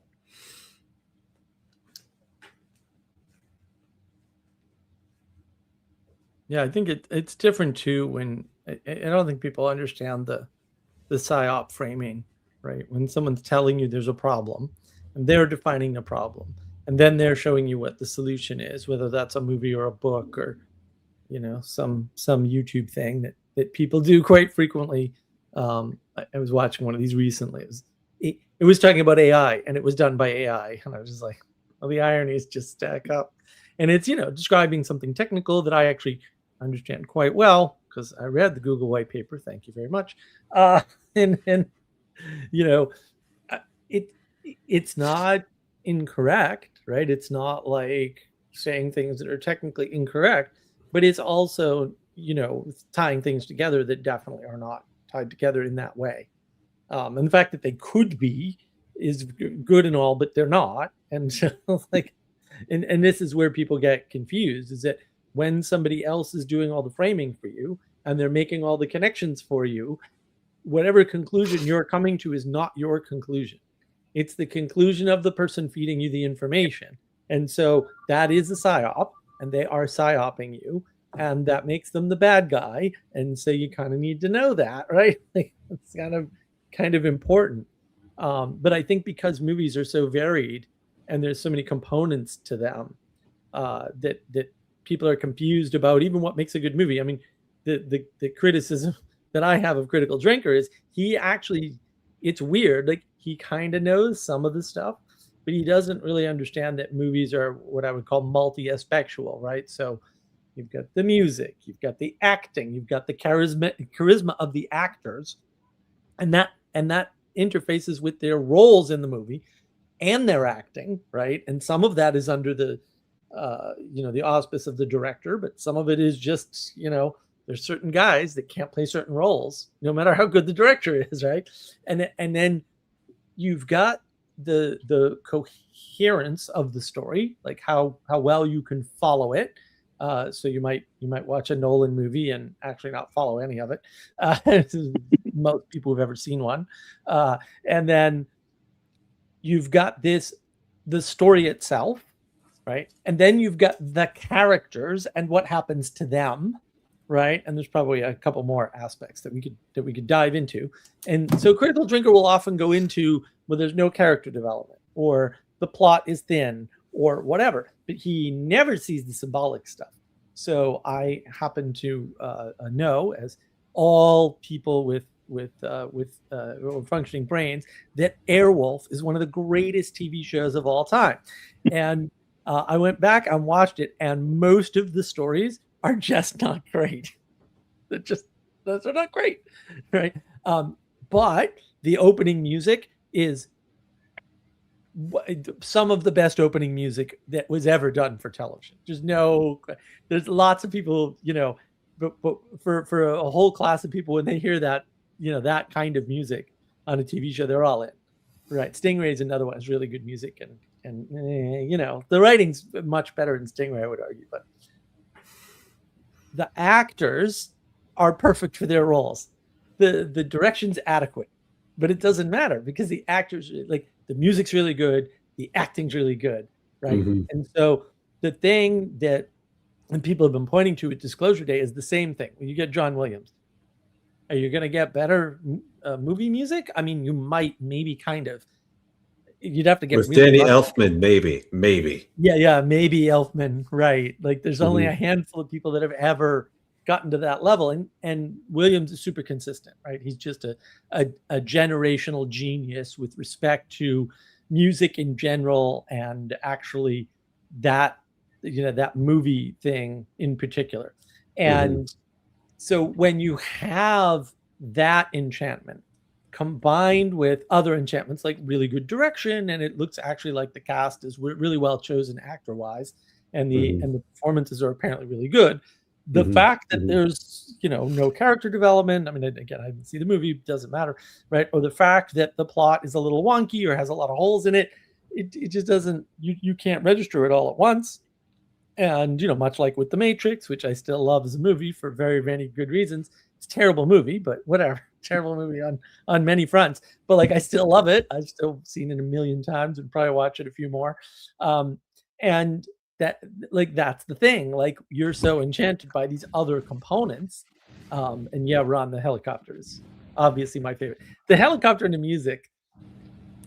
Yeah, I think it's different too when I don't think people understand the psyop framing, right? When someone's telling you there's a problem and they're defining the problem and then they're showing you what the solution is, whether that's a movie or a book or some YouTube thing that people do quite frequently. I was watching one of these recently. It was talking about AI and it was done by AI, and I was just like, well, the ironies just stack up. And it's describing something technical that I actually understand quite well because I read the Google white paper. Thank you very much. And it's not incorrect, right? It's not like saying things that are technically incorrect, but it's also tying things together that definitely are not tied together in that way. And the fact that they could be is good and all, but they're not. And so like, and this is where people get confused, is that when somebody else is doing all the framing for you and they're making all the connections for you, whatever conclusion you're coming to is not your conclusion. It's the conclusion of the person feeding you the information. And so that is a psyop, and they are psyoping you, and that makes them the bad guy. And so you kind of need to know that, right? Like, it's kind of important. But I think because movies are so varied and there's so many components to them, that people are confused about even what makes a good movie. I mean, the criticism that I have of Critical Drinker is it's weird. Like, he kind of knows some of the stuff, but he doesn't really understand that movies are what I would call multi-aspectual, right? So you've got the music, you've got the acting, you've got the charisma of the actors, and that interfaces with their roles in the movie and their acting, right? And some of that is under the the auspice of the director, but some of it is just there's certain guys that can't play certain roles no matter how good the director is, right? And then you've got the coherence of the story, like how well you can follow it. So you might watch a Nolan movie and actually not follow any of it. Most people who've ever seen one. And then you've got the story itself, right? And then you've got the characters and what happens to them, right? And there's probably a couple more aspects that we could dive into. And so Critical Drinker will often go into where there's no character development or the plot is thin or whatever, but he never sees the symbolic stuff. So I happen to know, as all people with functioning brains, that Airwolf is one of the greatest TV shows of all time. And I went back and watched it, and most of the stories are just not great. They're just Those are not great, right? But the opening music is some of the best opening music that was ever done for television. There's lots of people, but for a whole class of people, when they hear that, that kind of music on a TV show, they're all in, right? Stingray is another one. It's really good music, and the writing's much better in Stingray, I would argue, but the actors are perfect for their roles. The direction's adequate, but it doesn't matter because the actors, like, the music's really good, the acting's really good, right? Mhm. And so the thing that people have been pointing to at Disclosure Day is the same thing. When you get John Williams, are you going to get better movie music? I mean, you might, maybe, kind of. You'd have to get With really Danny lucky. Elfman, maybe. Yeah, maybe Elfman, right? Like, there's only Mhm. a handful of people that have ever gotten to that level, and Williams is super consistent, right? He's just a generational genius with respect to music in general, and actually that movie thing in particular. And so when you have that enchantment combined with other enchantments like really good direction, and it looks actually like the cast is really well chosen actor wise, and the performances are apparently really good. The fact that there's no character development, I mean, again, I didn't see the movie, doesn't matter, right? Or the fact that the plot is a little wonky or has a lot of holes in it, it just doesn't, you can't register it all at once. And much like with The Matrix, which I still love as a movie for very many good reasons, it's a terrible movie, but whatever. Terrible movie on many fronts, but like, I still love it. I've still seen it a million times and probably watch it a few more. And that's the thing. Like, you're so enchanted by these other components. And yeah, Ron, the helicopter is obviously my favorite. The helicopter and the music,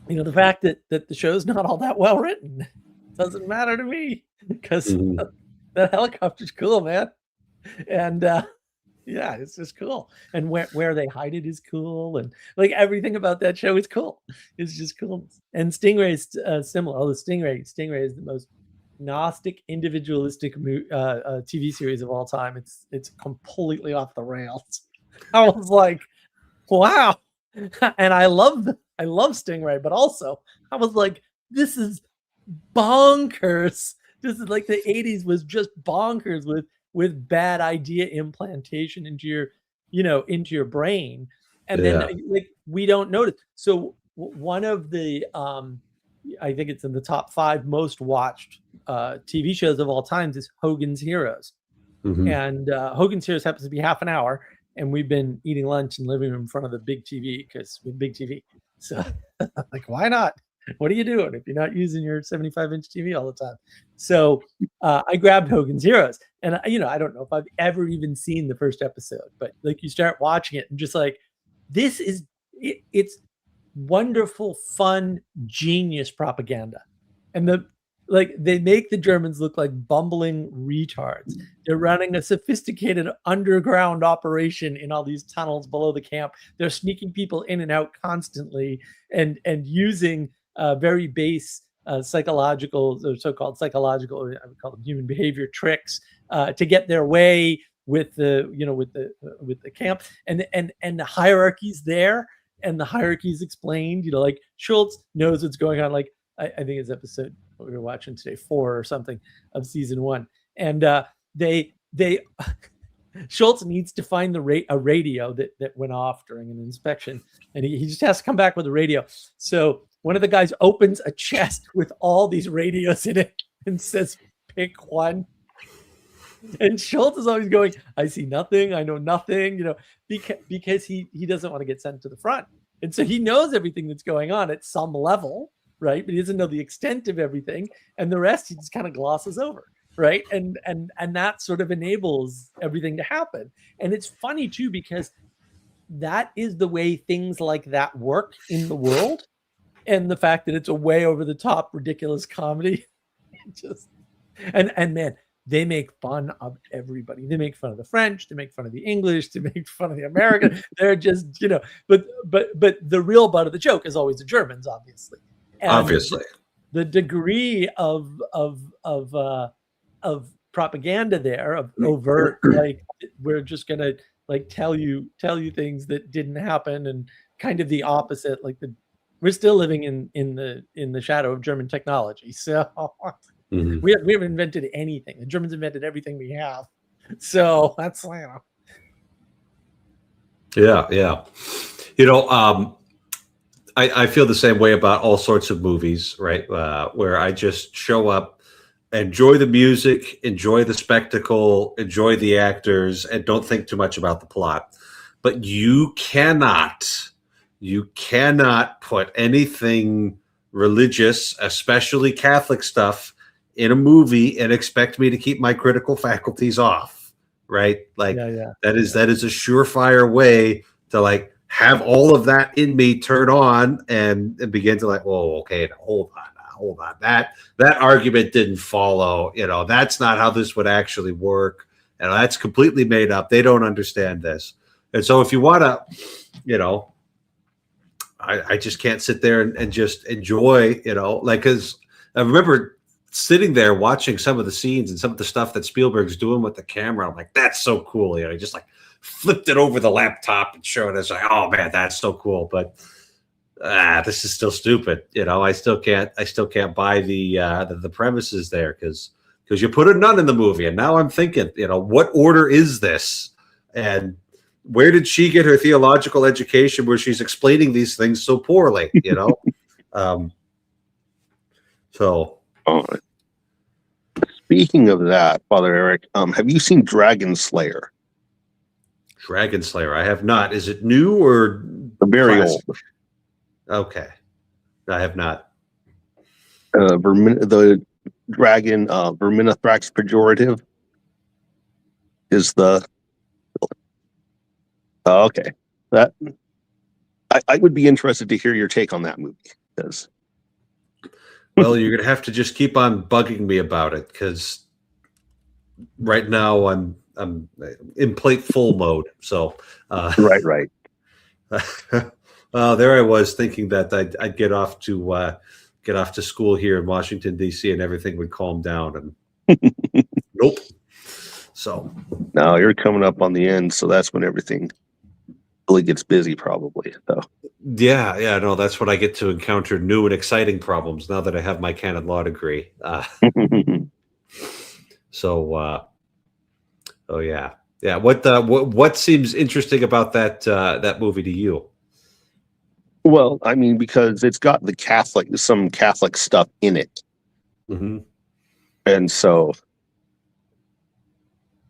the fact that the show's not all that well written doesn't matter to me, because that helicopter's cool, man. And yeah, it's just cool. And where they hide it is cool, and like, everything about that show is cool. It's just cool. And Stingray's similar. Although Stingray is the most Gnostic, individualistic TV series of all time. It's completely off the rails. I was like, wow. And I love Stingray, but also I was like, this is bonkers. This is like the 80s was just bonkers with bad idea implantation into your brain. And then like, we don't notice. So one of the I think it's in the top 5 most watched TV shows of all times is Hogan's Heroes. And Hogan's Heroes happens to be half an hour, and we've been eating lunch in the living room in front of the big TV because we have big TV. So like, why not? What are you doing if you're not using your 75-inch TV all the time? So I grabbed Hogan's Heroes, and I don't know if I've ever even seen the first episode, but like, you start watching it and just like, this is it's wonderful, fun, genius propaganda. And they make the Germans look like bumbling retards. They're running a sophisticated underground operation in all these tunnels below the camp. They're sneaking people in and out constantly, and using very base psychological, or so-called psychological, or I would call them human behavior tricks, to get their way with the camp, and the hierarchies there, and the hierarchies explained. Like, Schultz knows what's going on. Like, I think it's episode what we were watching today, 4 or something of season 1, and they Schultz needs to find a radio that went off during an inspection, and he just has to come back with a radio. So one of the guys opens a chest with all these radios in it and says, "Pick one." And Schultz is always going, "I see nothing. I know nothing," because he doesn't want to get sent to the front. And so he knows everything that's going on at some level, right? But he doesn't know the extent of everything. And the rest he just kind of glosses over, right? And that sort of enables everything to happen. And it's funny too, because that is the way things like that work in the world. And the fact that it's a way over the top, ridiculous comedy. And man, they make fun of everybody. They make fun of the French. They make fun of the English. They make fun of the American. They're just, but the real butt of the joke is always the Germans, obviously. And Obviously, the degree of propaganda there, of overt, like, we're just gonna like tell you things that didn't happen, and kind of the opposite. Like we're still living in the shadow of German technology. So Mhm. we haven't invented anything. The Germans invented everything we have. So that's, you know. Yeah, yeah. You know, I feel the same way about all sorts of movies, right? Where I just show up, enjoy the music, enjoy the spectacle, enjoy the actors, and don't think too much about the plot. But you cannot put anything religious, especially Catholic stuff, in a movie and expect me to keep my critical faculties off, right? Like Yeah. that is a surefire way to like have all of that in me turn on and begin to like, oh, okay, now, hold on. That argument didn't follow. You know, that's not how this would actually work. And that's completely made up. They don't understand this. And so if you want to, you know, I just can't sit there and just enjoy, you know, like, because I remember sitting there watching some of the scenes and some of the stuff that Spielberg's doing with the camera. I'm like, that's so cool. You know, he just like flipped it over the laptop and showed us like, oh man, that's so cool. But this is still stupid. You know, I still can't buy the premises there because you put a nun in the movie. And now I'm thinking, you know, what order is this? And where did she get her theological education where she's explaining these things so poorly, you know? So. Speaking of that, Father Eric, have you seen Dragon Slayer? Dragon Slayer, I have not. Is it new or Very classic? old. Okay, I have not. The dragon, Verminothrax pejorative, is the. Okay, that I would be interested to hear your take on that movie. Because Well, you're gonna have to just keep on bugging me about it because right now I'm in plate full mode. So right. There I was thinking that I'd get off to school here in Washington D.C. and everything would calm down, and nope. So now you're coming up on the end, so that's when everything really gets busy, probably. So yeah, no, that's when I get to encounter new and exciting problems now that I have my canon law degree. Oh yeah. What seems interesting about that movie to you? Well, I mean, because it's got some Catholic stuff in it, Mm-hmm. and so,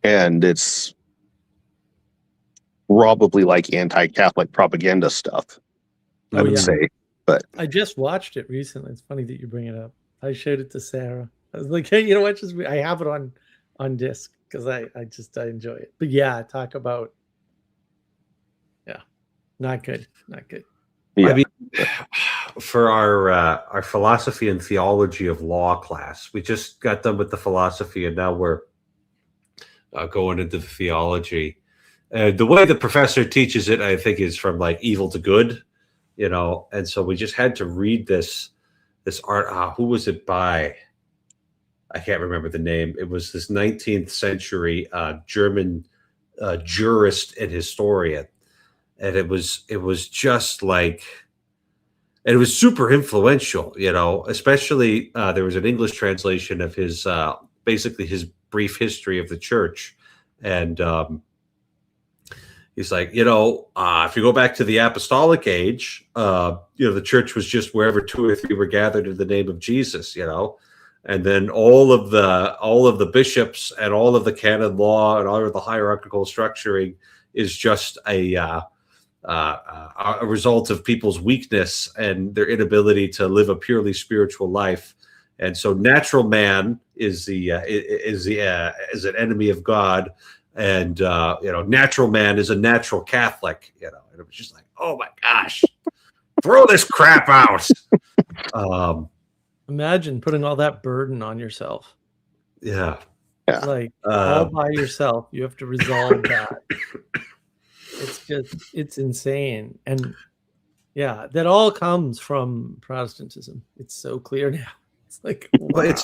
and it's probably like anti-Catholic propaganda stuff, I would yeah. say. I just watched it recently. It's funny that you bring it up. I showed it to Sarah. I was like, hey, you know what? I have it on disc because I enjoy it. But yeah, talk about not good. Yeah. I mean, for our philosophy and theology of law class, we just got done with the philosophy, and now we're going into the theology. The way the professor teaches it, I think, is from like evil to good, you know. And so we just had to read this art. Who was it by? I can't remember the name. It was this 19th century German jurist and historian. And it was just like, and it was super influential, you know, especially there was an English translation of his, basically his brief history of the church. And he's like, you know, if you go back to the apostolic age, you know, the church was just wherever 2 or 3 were gathered in the name of Jesus, you know. And then all of the bishops and all of the canon law and all of the hierarchical structuring is just a result of people's weakness and their inability to live a purely spiritual life. And so natural man is an enemy of God. And, you know, natural man is a natural Catholic, you know, and it was just like, oh my gosh, throw this crap out. Imagine putting all that burden on yourself. Yeah. Like all by yourself. You have to resolve that. It's insane. And yeah, that all comes from Protestantism. It's so clear now. It's like, wow. Well,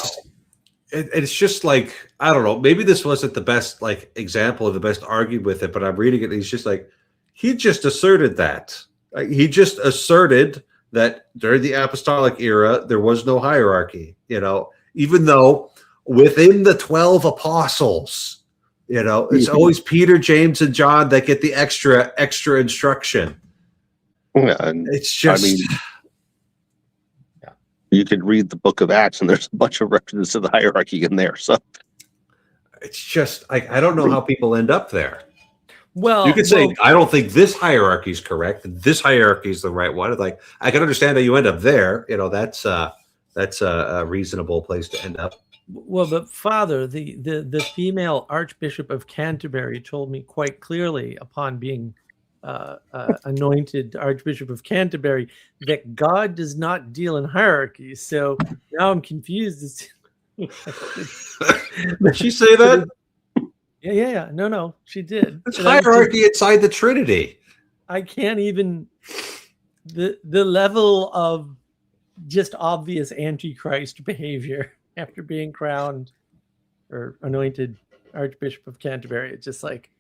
it's just like, I don't know, maybe this wasn't the best like example of the best argument with it, but I'm reading it and he's just like, he just asserted that. Like, he just asserted that during the apostolic era there was no hierarchy, even though within the 12 apostles, it's always Peter, James, and John that get the extra instruction. Yeah, and It's just, I mean, you could read the book of Acts and there's a bunch of references to the hierarchy in there. So it's just like, I don't know how people end up there. Well, You could say, I don't think this hierarchy is correct. This hierarchy is the right one. Like, I can understand how you end up there. That's a reasonable place to end up. well, but Father, the female Archbishop of Canterbury told me quite clearly upon being anointed Archbishop of Canterbury that God does not deal in hierarchies. So now I'm confused. Did she say that? Yeah. No, she did. It's And I was just- hierarchy inside the Trinity. I can't even the level of just obvious antichrist behavior after being crowned or anointed Archbishop of Canterbury. It's just like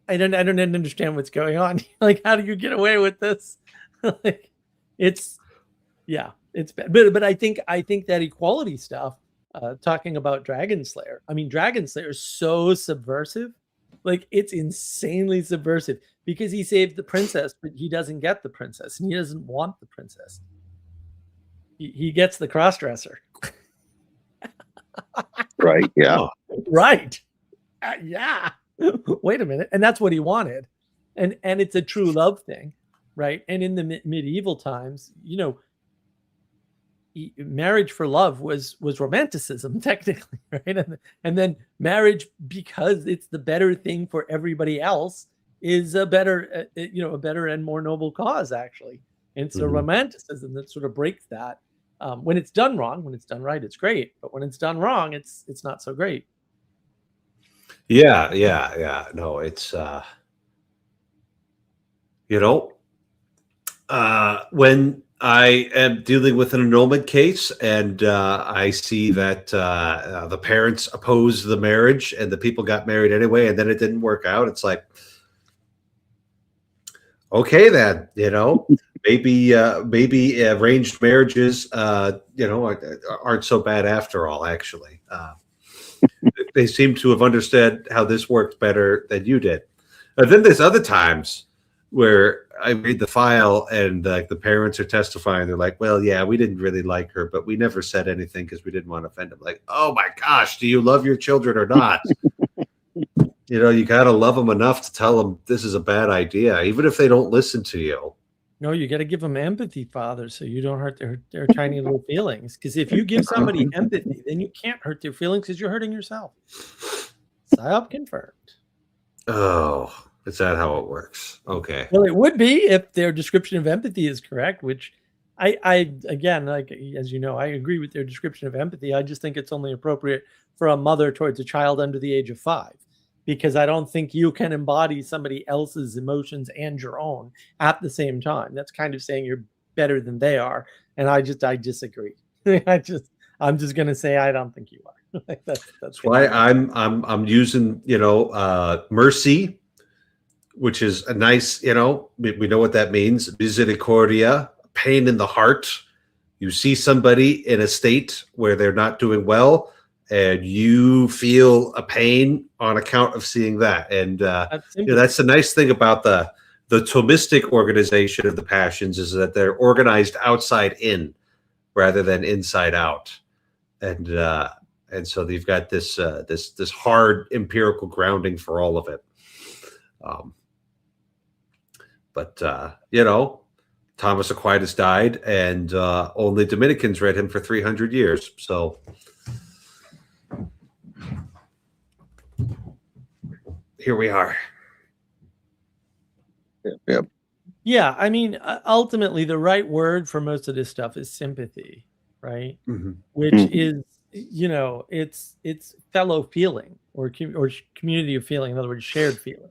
I don't understand what's going on. Like, how do you get away with this? Like, it's bad. But I think that equality stuff, talking about Dragon Slayer. I mean, Dragon Slayer is so subversive. Like, it's insanely subversive because he saved the princess, but he doesn't get the princess and he doesn't want the princess. He gets the crossdresser. right, yeah. Right. Yeah. Wait a minute. And that's what he wanted. And it's a true love thing, right? And in the medieval times, marriage for love was romanticism technically, right? And then marriage, because it's the better thing for everybody else, is a better and more noble cause, actually. And so romanticism that sort of breaks that. When it's done wrong, when it's done right, it's great. But when it's done wrong, it's not so great. Yeah. No, it's when I am dealing with an annulment case and I see that the parents opposed the marriage and the people got married anyway, and then it didn't work out. It's like, okay, then, maybe arranged marriages, aren't so bad after all, actually. They seem to have understood how this worked better than you did. And then there's other times where I read the file and the parents are testifying. They're like, well, yeah, we didn't really like her, but we never said anything because we didn't want to offend them. Like, oh my gosh, do you love your children or not? You got to love them enough to tell them this is a bad idea, even if they don't listen to you. No, you got to give them empathy, Father, so you don't hurt their tiny little feelings. Because if you give somebody empathy, then you can't hurt their feelings because you're hurting yourself. PSYOP confirmed. Oh, is that how it works? Okay. Well, it would be if their description of empathy is correct, which I again, like, as you know, I agree with their description of empathy. I just think it's only appropriate for a mother towards a child under the age of 5. Because I don't think you can embody somebody else's emotions and your own at the same time. That's kind of saying you're better than they are, and I disagree. I'm just gonna say I don't think you are. That's why I'm using mercy, which is a nice we know what that means. Misericordia, pain in the heart. You see somebody in a state where they're not doing well, and you feel a pain on account of seeing that. And that's the nice thing about the Thomistic organization of the passions, is that they're organized outside in rather than inside out. And so they've got this hard empirical grounding for all of it. But Thomas Aquinas died, and only Dominicans read him for 300 years. So here we are. Yeah. Yeah, I mean, ultimately, the right word for most of this stuff is sympathy, right? Mm-hmm. Which is, it's fellow feeling or community of feeling. In other words, shared feeling.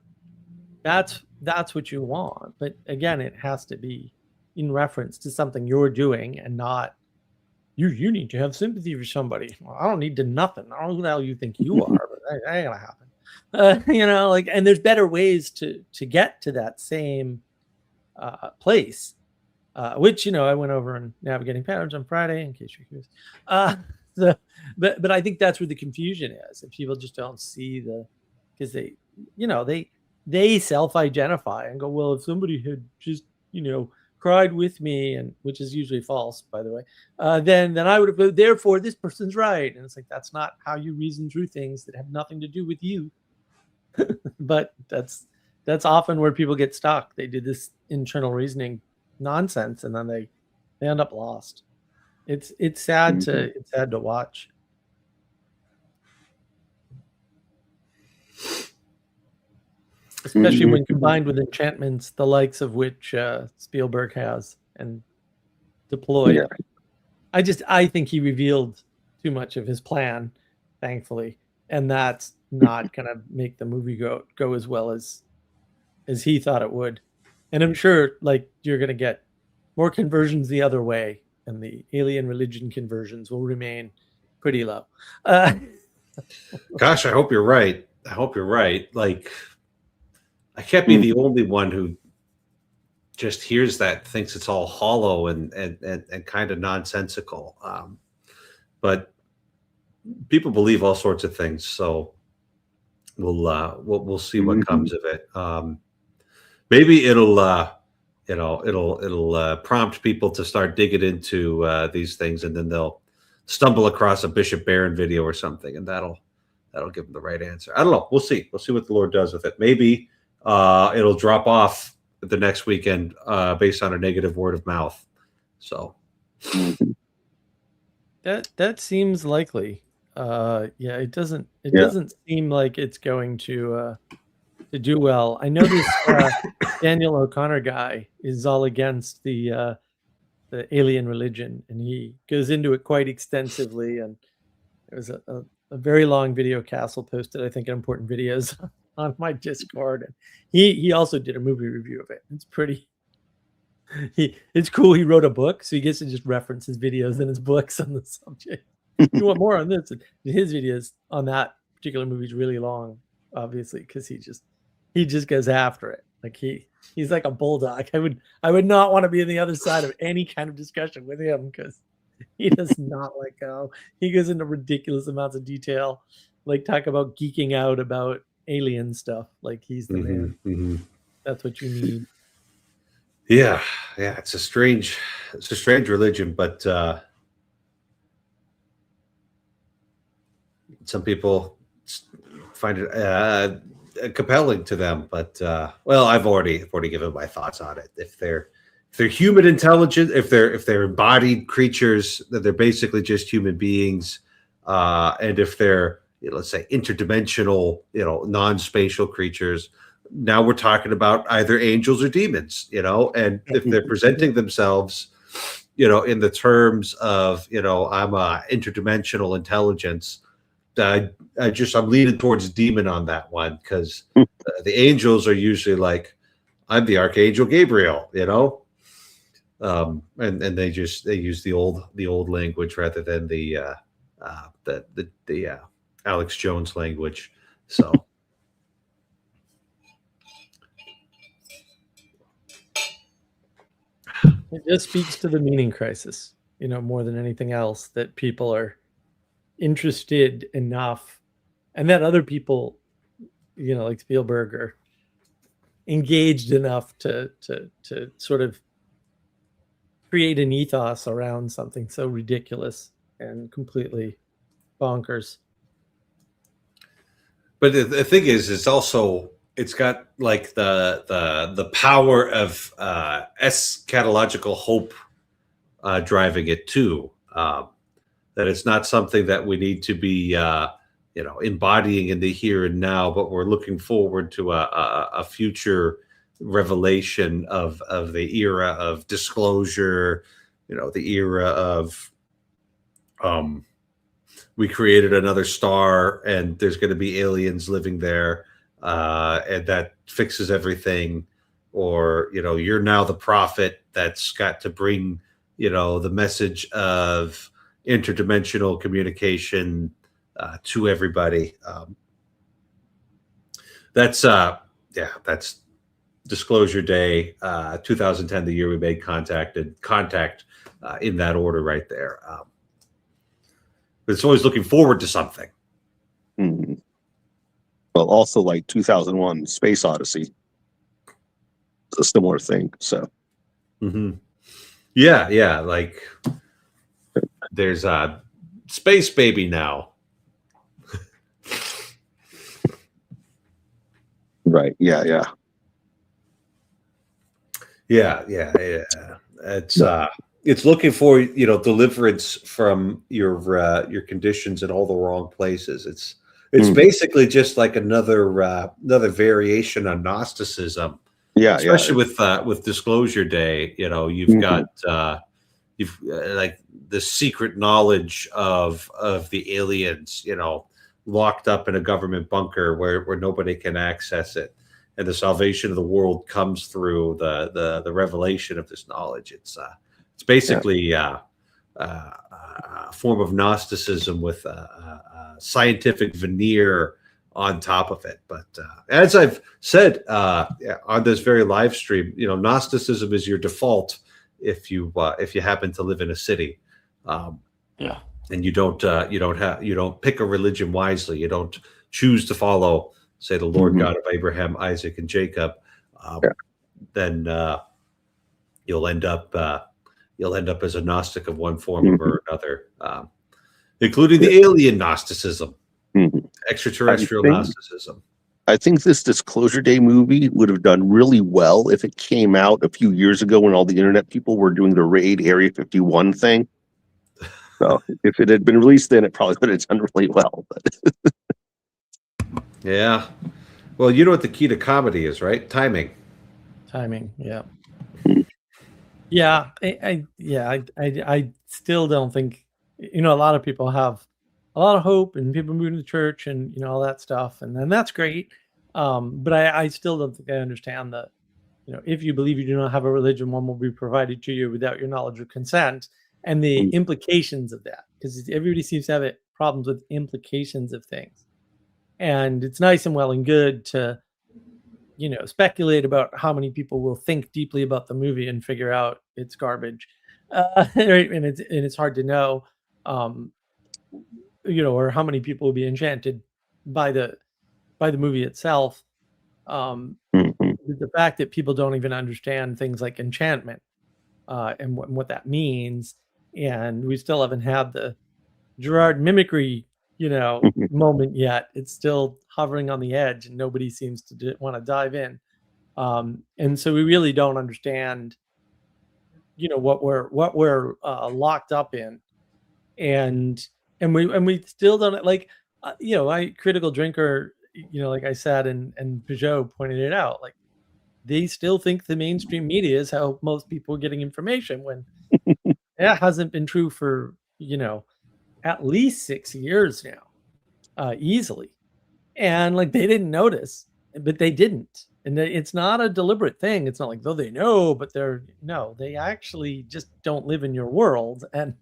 That's what you want. But again, it has to be in reference to something you're doing and not you need to have sympathy for somebody. Well, I don't need to nothing. I don't know who the hell you think you are, but that ain't gonna happen. You know, like, and there's better ways to get to that same place, which, you know, I went over in Navigating Patterns on Friday, in case you're curious. But I think that's where the confusion is, and people just don't see because they, you know, they self-identify and go, well, if somebody had just, you know, cried with me, and which is usually false, by the way, then I would have, therefore this person's right. And it's like, that's not how you reason through things that have nothing to do with you. But that's often where people get stuck. They do this internal reasoning nonsense, and then they end up lost. It's sad to watch. Especially when combined with enchantments, the likes of which Spielberg has and deployed. Yeah. I think he revealed too much of his plan, thankfully, and that's not going to make the movie go as well as he thought it would. And I'm sure, like, you're going to get more conversions the other way, and the alien religion conversions will remain pretty low. Gosh, I hope you're right. Like, I can't be the only one who just hears that, thinks it's all hollow and kind of nonsensical. But people believe all sorts of things, so we'll see what comes of it. Maybe it'll prompt people to start digging into these things, and then they'll stumble across a Bishop Barron video or something, and that'll give them the right answer. I don't know. We'll see what the Lord does with it. Maybe it'll drop off the next weekend based on a negative word of mouth. So that seems likely. It doesn't seem like it's going to do well. I know this Daniel O'Connor guy is all against the alien religion, and he goes into it quite extensively. And there's a very long video Castle posted, I think, in Important Videos on my Discord, and he also did a movie review of it. It's pretty. It's cool. He wrote a book, so he gets to just reference his videos and his books on the subject. You want more on this? And his videos on that particular movie is really long, obviously, because he just goes after it. Like he's like a bulldog. I would not want to be on the other side of any kind of discussion with him, because he does not let go. He goes into ridiculous amounts of detail, like talk about geeking out about alien stuff. Like he's the man. Mm-hmm. That's what you need. Yeah. It's a strange religion, but some people find it compelling to them. But well, I've already given my thoughts on it. If they're human intelligence, if they're embodied creatures, that they're basically just human beings, and if they're, let's say, interdimensional, non-spatial creatures, now we're talking about either angels or demons, and if they're presenting themselves, in the terms of, I'm a interdimensional intelligence, I'm leaning towards demon on that one, because the angels are usually like, I'm the Archangel Gabriel, and they use the old language rather than the Alex Jones language. So it just speaks to the meaning crisis, more than anything else, that people are interested enough, and that other people, like Spielberg, are engaged enough to sort of create an ethos around something so ridiculous and completely bonkers. But the thing is, it's got like the power of eschatological hope driving it too. That it's not something that we need to be embodying in the here and now, but we're looking forward to a future revelation of the era of disclosure, the era of we created another star and there's going to be aliens living there, and that fixes everything. Or, you're now the prophet that's got to bring, the message of, interdimensional communication to everybody. That's Disclosure Day, 2010, the year we made contact in that order right there. But it's always looking forward to something. Hmm. Well, also like 2001 Space Odyssey. It's a similar thing. So, Mm-hmm. Yeah. Like there's Space Baby now. right. Yeah. Yeah. It's looking for deliverance from your conditions in all the wrong places. It's basically just like another variation on Gnosticism. Yeah. Especially with Disclosure Day, you've got like the secret knowledge of the aliens, locked up in a government bunker where nobody can access it. And the salvation of the world comes through the revelation of this knowledge. It's basically a form of Gnosticism with a scientific veneer on top of it. But as I've said on this very live stream, Gnosticism is your default if you happen to live in a city, and you don't pick a religion wisely. You don't choose to follow, say, the Lord God of Abraham, Isaac, and Jacob. Then you'll end up as a Gnostic of one form or another, including the alien Gnosticism, extraterrestrial Gnosticism. I think this Disclosure Day movie would have done really well if it came out a few years ago when all the internet people were doing the raid Area 51 thing. So if it had been released then, it probably would have done really well. But yeah. Well, you know what the key to comedy is, right? Timing. Yeah. Yeah. I still don't think, a lot of people have a lot of hope and people moving to church and, all that stuff. And then that's great. But I still don't think I understand that, if you believe you do not have a religion, one will be provided to you without your knowledge or consent, and the implications of that, because everybody seems to have problems with implications of things. And it's nice and well and good to, speculate about how many people will think deeply about the movie and figure out it's garbage. Right? And it's hard to know, or how many people will be enchanted by the movie itself. The fact that people don't even understand things like enchantment and what that means, and we still haven't had the Gerard mimicry, moment yet. It's still hovering on the edge, and nobody seems to want to dive in. And so we really don't understand, what we're locked up in, and we still don't like, Critical Drinker, like I said, and Peugeot pointed it out, like they still think the mainstream media is how most people are getting information, when that hasn't been true for at least 6 years now, easily. And like they didn't notice, but they didn't. And it's not a deliberate thing. It's not like, though they know, but they actually just don't live in your world. And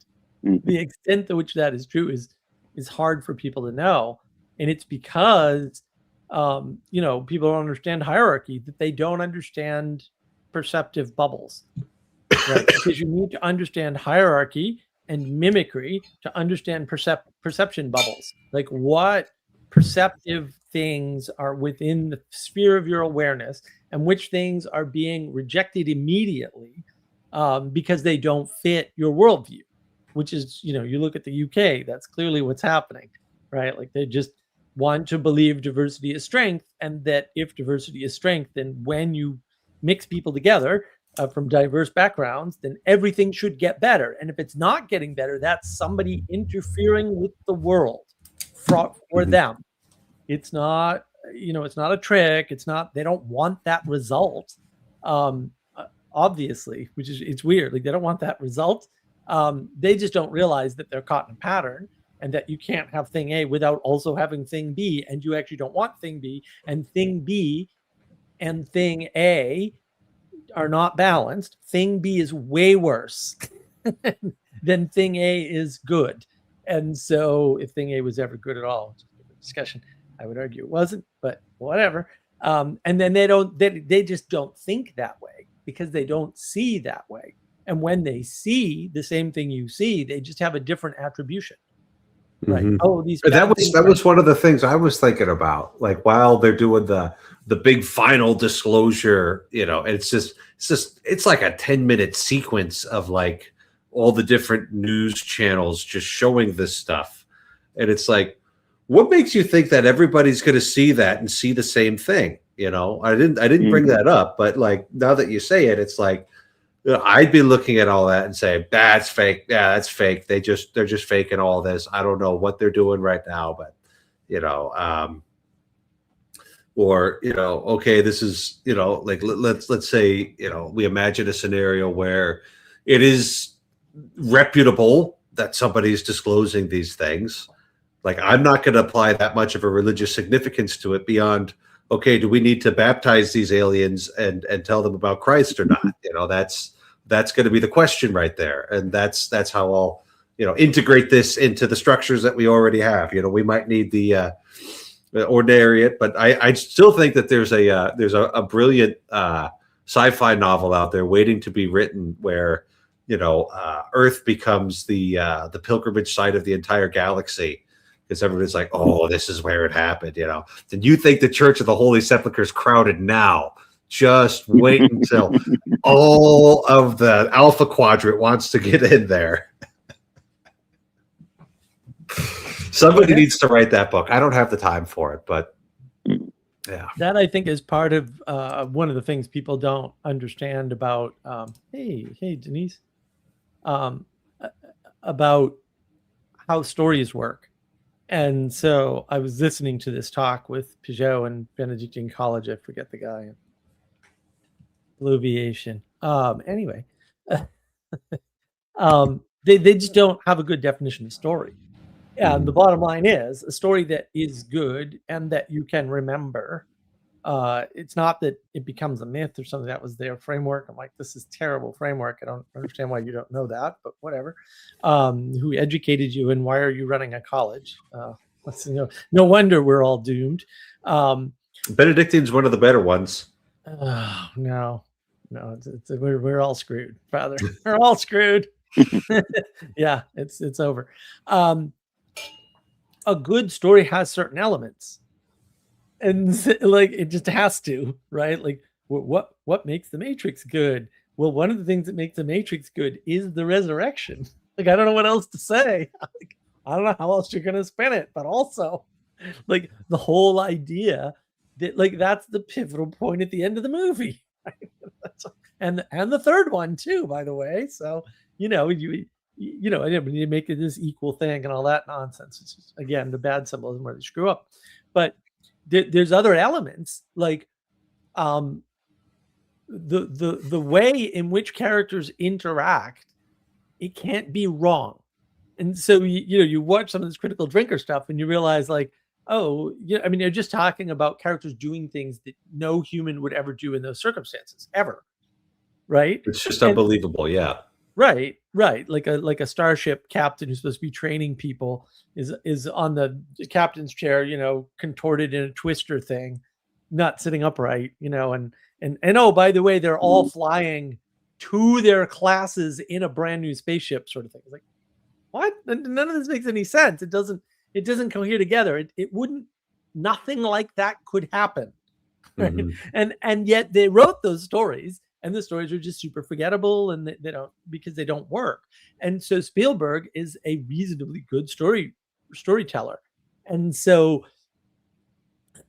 the extent to which that is true is hard for people to know. And it's because, people don't understand hierarchy, that they don't understand perceptive bubbles, right? Because you need to understand hierarchy and mimicry to understand perception bubbles, like what perceptive things are within the sphere of your awareness and which things are being rejected immediately because they don't fit your worldview, which is, you look at the UK, that's clearly what's happening, right? Like they just want to believe diversity is strength, and that if diversity is strength, then when you mix people together from diverse backgrounds, then everything should get better. And if it's not getting better, that's somebody interfering with the world for them. It's not, it's not a trick. It's not, they don't want that result. Obviously, it's weird. Like they don't want that result. They just don't realize that they're caught in a pattern, and that you can't have thing A without also having thing B. And you actually don't want thing B, and thing B and thing A are not balanced. Thing B is way worse than then thing A is good. And so if thing A was ever good at all, discussion, I would argue it wasn't, but whatever. And then they just don't think that way because they don't see that way. And when they see the same thing you see, they just have a different attribution. Right. Mhm. Oh, these But bad things that are- was one of the things I was thinking about. Like while they're doing the big final disclosure, it's like a 10-minute sequence of like all the different news channels just showing this stuff. And it's like, what makes you think that everybody's going to see that and see the same thing? I didn't bring that up, but like now that you say it, it's like, I'd be looking at all that and saying, that's fake. Yeah, that's fake. They're just faking all this. I don't know what they're doing right now, but okay, this is, like let's say, we imagine a scenario where it is reputable that somebody's disclosing these things. Like, I'm not going to apply that much of a religious significance to it beyond, okay, do we need to baptize these aliens and tell them about Christ or not? That's going to be the question right there. And that's how I'll, integrate this into the structures that we already have. We might need the ordinariate, but I still think that there's a brilliant sci-fi novel out there waiting to be written where, Earth becomes the pilgrimage site of the entire galaxy. Because everybody's like, oh, this is where it happened, And you think the Church of the Holy Sepulchre is crowded now. Just wait until all of the Alpha Quadrant wants to get in there. Somebody needs to write that book. I don't have the time for it, but yeah. That I think is part of one of the things people don't understand about, hey, Denise, about how stories work. And so I was listening to this talk with Peugeot and Benedictine College. I forget the guy. Bloviation. Anyway, they just don't have a good definition of story. And the bottom line is a story that is good and that you can remember. It's not that it becomes a myth or something. That was their framework. I'm like, this is terrible framework. I don't understand why you don't know that, but whatever. Who educated you and why are you running a college? No wonder we're all doomed. Benedictine's one of the better ones. No, we're all screwed, Father. We're all screwed. Yeah, it's over. A good story has certain elements. And like it just has to, right? Like what makes the Matrix good? Well, one of the things that makes the Matrix good is the resurrection. Like I don't know what else to say. Like, I don't know how else you're gonna spin it, but also like the whole idea that like that's the pivotal point at the end of the movie. Right? And the third one too, by the way. So you make it this equal thing and all that nonsense. It's just, again, the bad symbolism where they screw up. But there's other elements like the way in which characters interact. It can't be wrong. And so you watch some of this Critical Drinker stuff and you realize like, oh, yeah, I mean, you're just talking about characters doing things that no human would ever do in those circumstances ever. Right? It's just unbelievable. Yeah. Right. Like a starship captain who's supposed to be training people is on the captain's chair, contorted in a twister thing, not sitting upright, and oh, by the way, they're all flying to their classes in a brand new spaceship, sort of thing. It's like, what? None of this makes any sense. It doesn't cohere together. It wouldn't. Nothing like that could happen. Right? Mm-hmm. And yet they wrote those stories. And the stories are just super forgettable and they don't, because they don't work. And so Spielberg is a reasonably good storyteller. And so,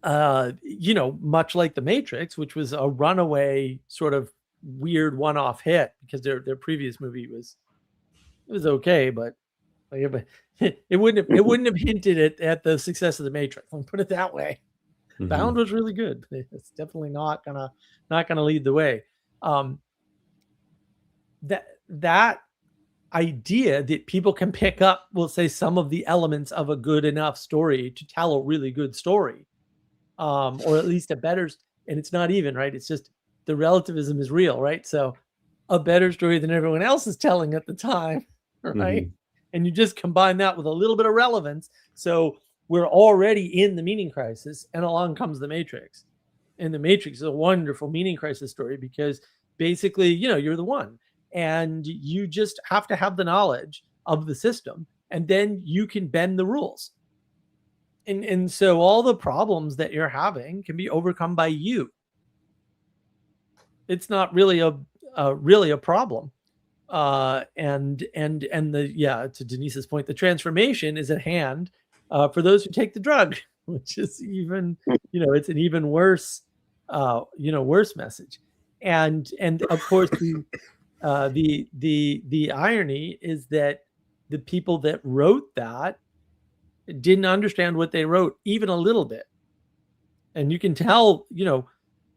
much like The Matrix, which was a runaway sort of weird one-off hit because their previous movie was okay, but it wouldn't have hinted at the success of The Matrix. Let me put it that way. Mm-hmm. Bound was really good. It's definitely not gonna lead the way. That idea that people can pick up, we'll say, some of the elements of a good enough story to tell a really good story, or at least a better, and it's not even, right? It's just the relativism is real, right? So a better story than everyone else is telling at the time right? And you just combine that with a little bit of relevance. So we're already in the meaning crisis, and along comes the Matrix. And the Matrix is a wonderful meaning crisis story because basically, you're the one, and you just have to have the knowledge of the system, and then you can bend the rules. And so all the problems that you're having can be overcome by you. It's not really a problem. To Denise's point, the transformation is at hand for those who take the drug, which is even, it's an even worse, worse message. And of course, the irony is that the people that wrote that didn't understand what they wrote even a little bit. And you can tell,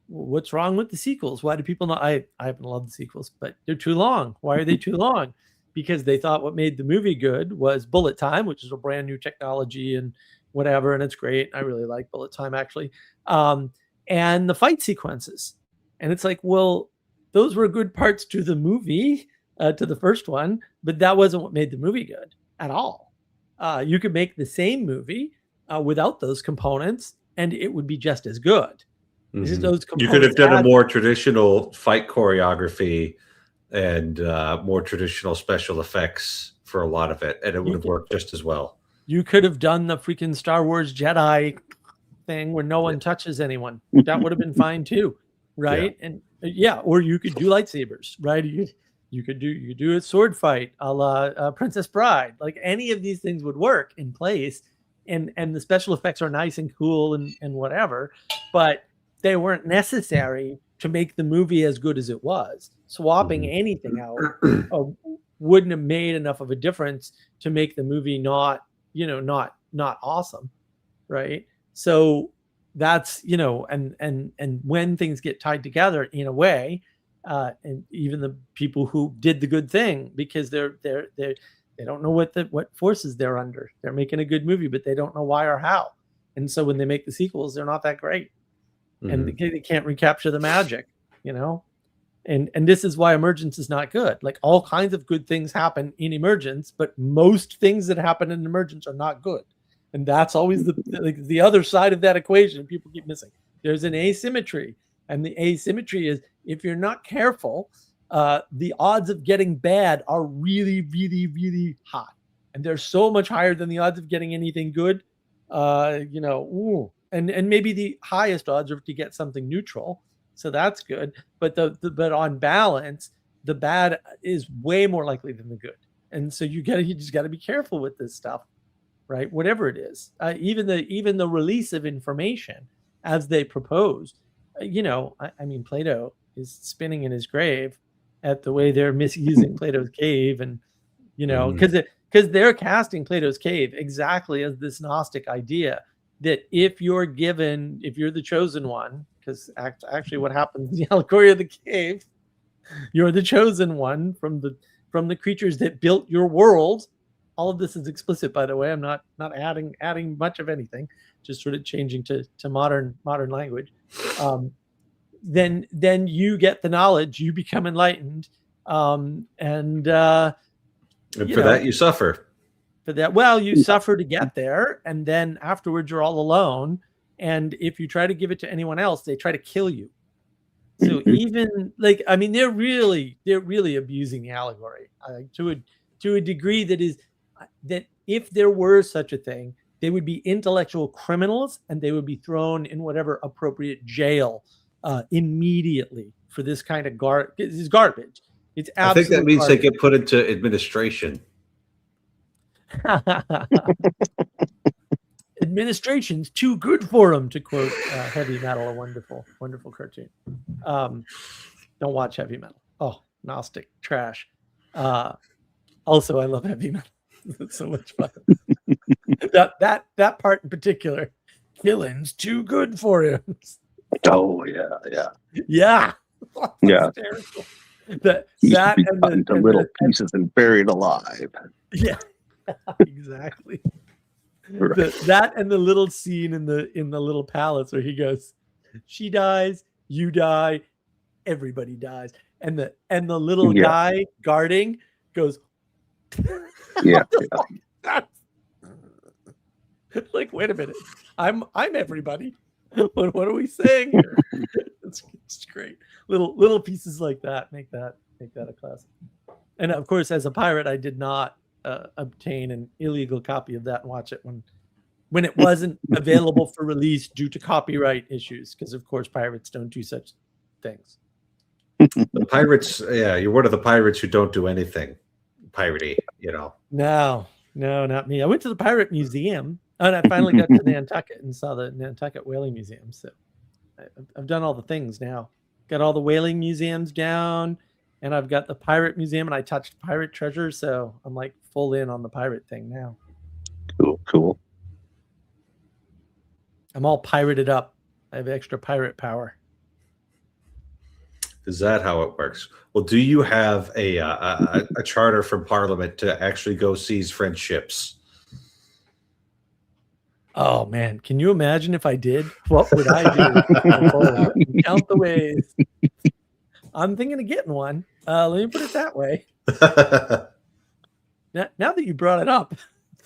what's wrong with the sequels? Why do people not? I haven't loved the sequels, but they're too long. Why are they too long? Because they thought what made the movie good was bullet time, which is a brand new technology and whatever, and it's great. I really like bullet time, actually. And the fight sequences. And it's like, well, those were good parts to the movie, to the first one, but that wasn't what made the movie good at all. You could make the same movie without those components, and it would be just as good. You could have done a more traditional fight choreography and more traditional special effects for a lot of it, and it would have worked just as well. You could have done the freaking Star Wars Jedi thing where no one touches anyone. That would have been fine too, right? Yeah. And or you could do lightsabers, right? You could do a sword fight a la Princess Bride. Like any of these things would work in place, and the special effects are nice and cool and whatever, but they weren't necessary to make the movie as good as it was. Swapping anything out wouldn't have made enough of a difference to make the movie not awesome, right? So that's, and when things get tied together in a way, and even the people who did the good thing, because they don't know what forces they're under. They're making a good movie, but they don't know why or how. And so when they make the sequels, they're not that great. And they can't recapture the magic, and this is why Emergence is not good. Like all kinds of good things happen in Emergence, but most things that happen in Emergence are not good. And that's always the other side of that equation people keep missing. There's an asymmetry, and the asymmetry is if you're not careful, the odds of getting bad are really, really, really high. And they're so much higher than the odds of getting anything good, And maybe the highest odds are to get something neutral, so that's good. But but on balance, the bad is way more likely than the good, and so you just got to be careful with this stuff, right? Whatever it is, even the release of information as they proposed, I mean, Plato is spinning in his grave at the way they're misusing Plato's cave, and because they're casting Plato's cave exactly as this Gnostic idea. That if you're the chosen one, because actually what happens in the allegory of the cave, you're the chosen one from the creatures that built your world. All of this is explicit, by the way. I'm not adding much of anything, just sort of changing to modern language. Then you get the knowledge, you become enlightened, and for that you suffer. For that, well, you suffer to get there, and then afterwards you're all alone. And if you try to give it to anyone else, they try to kill you. So even they're really abusing the allegory to a degree that if there were such a thing, they would be intellectual criminals and they would be thrown in whatever appropriate jail immediately for this kind of garbage. It's garbage. It's absolutely. I think that means garbage. they get put into administration. Administration's too good for them, to quote Heavy Metal, a wonderful cartoon. Don't watch Heavy Metal. Oh, Gnostic trash. Also, I love Heavy Metal. It's so much fun. that part in particular, villain's too good for him. Oh yeah. Yeah. Hysterical. That and cut into little pieces and buried alive. Yeah. Exactly. Right. That and the little scene in the little palace where he goes, she dies, you die, everybody dies, and the little guy guarding goes, Yeah. Like, wait a minute, I'm everybody. What are we saying here? It's great. Little pieces like that make that a classic. And of course, as a pirate, I did not obtain an illegal copy of that and watch it when it wasn't available for release due to copyright issues, because of course pirates don't do such things. The pirates, yeah, you're one of the pirates who don't do anything piratey, No, not me. I went to the Pirate Museum and I finally got to Nantucket and saw the Nantucket Whaling Museum. So I've done all the things now. Got all the whaling museums down, and I've got the Pirate Museum, and I touched pirate treasure. So I'm like full in on the pirate thing now. Cool. I'm all pirated up. I have extra pirate power. Is that how it works? Well, do you have a charter from Parliament to actually go seize French ships? Oh man, can you imagine if I did? What would I do? Count the ways. I'm thinking of getting one. Let me put it that way. Now that you brought it up,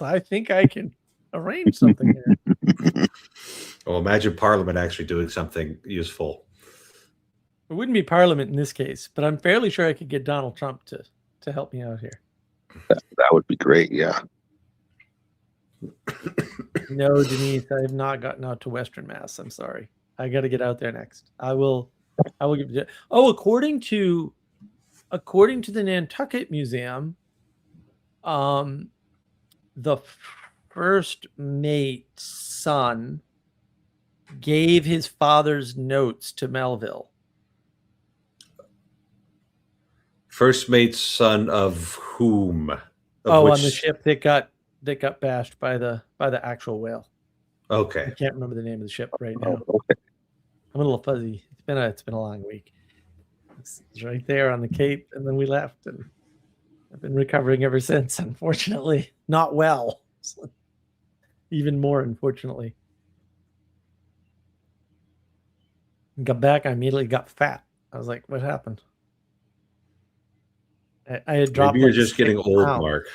I think I can arrange something here. Well, imagine Parliament actually doing something useful. It wouldn't be Parliament in this case, but I'm fairly sure I could get Donald Trump to help me out here. That would be great. Yeah. No, Denise, I have not gotten out to Western Mass. I'm sorry. I got to get out there next. I will give you. Oh, according to the Nantucket Museum, the first mate's son gave his father's notes to Melville. First mate's son of whom? On the ship that got bashed by the actual whale. Okay. I can't remember the name of the ship right now. Oh, okay. I'm a little fuzzy. It's been a long week. It's right there on the Cape, and then we left, and I've been recovering ever since. Unfortunately, not well. Even more, unfortunately. Got back, I immediately got fat. I was like, "What happened?" I had dropped. Maybe you're like just getting 6 old, pounds. Mark.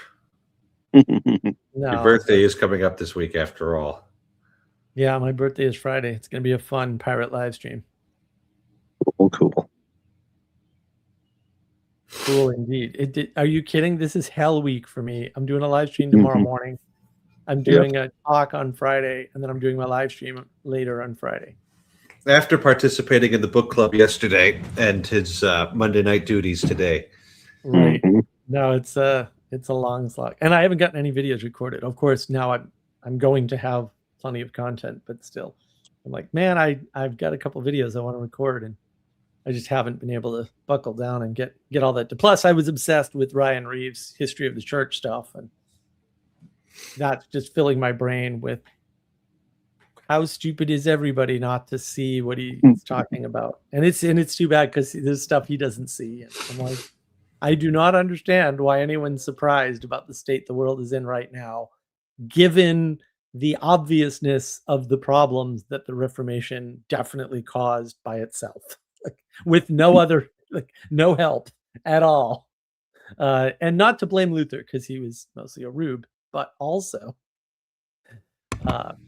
No. Your birthday is coming up this week, after all. Yeah, my birthday is Friday. It's going to be a fun pirate live stream. Cool. Cool indeed. Are you kidding? This is hell week for me. I'm doing a live stream tomorrow morning. I'm doing a talk on Friday, and then I'm doing my live stream later on Friday. After participating in the book club yesterday and his Monday night duties today. Right. No, it's a long slog, and I haven't gotten any videos recorded. Of course, now I'm going to have plenty of content, but still, I'm like, man, I've got a couple videos I want to record, and I just haven't been able to buckle down and get all that. Plus, I was obsessed with Ryan Reeves' History of the Church stuff, and that's just filling my brain with how stupid is everybody not to see what he's talking about. And it's too bad because there's stuff he doesn't see. And I'm like, I do not understand why anyone's surprised about the state the world is in right now, given the obviousness of the problems that the Reformation definitely caused by itself, with no help at all. And not to blame Luther, because he was mostly a rube, but also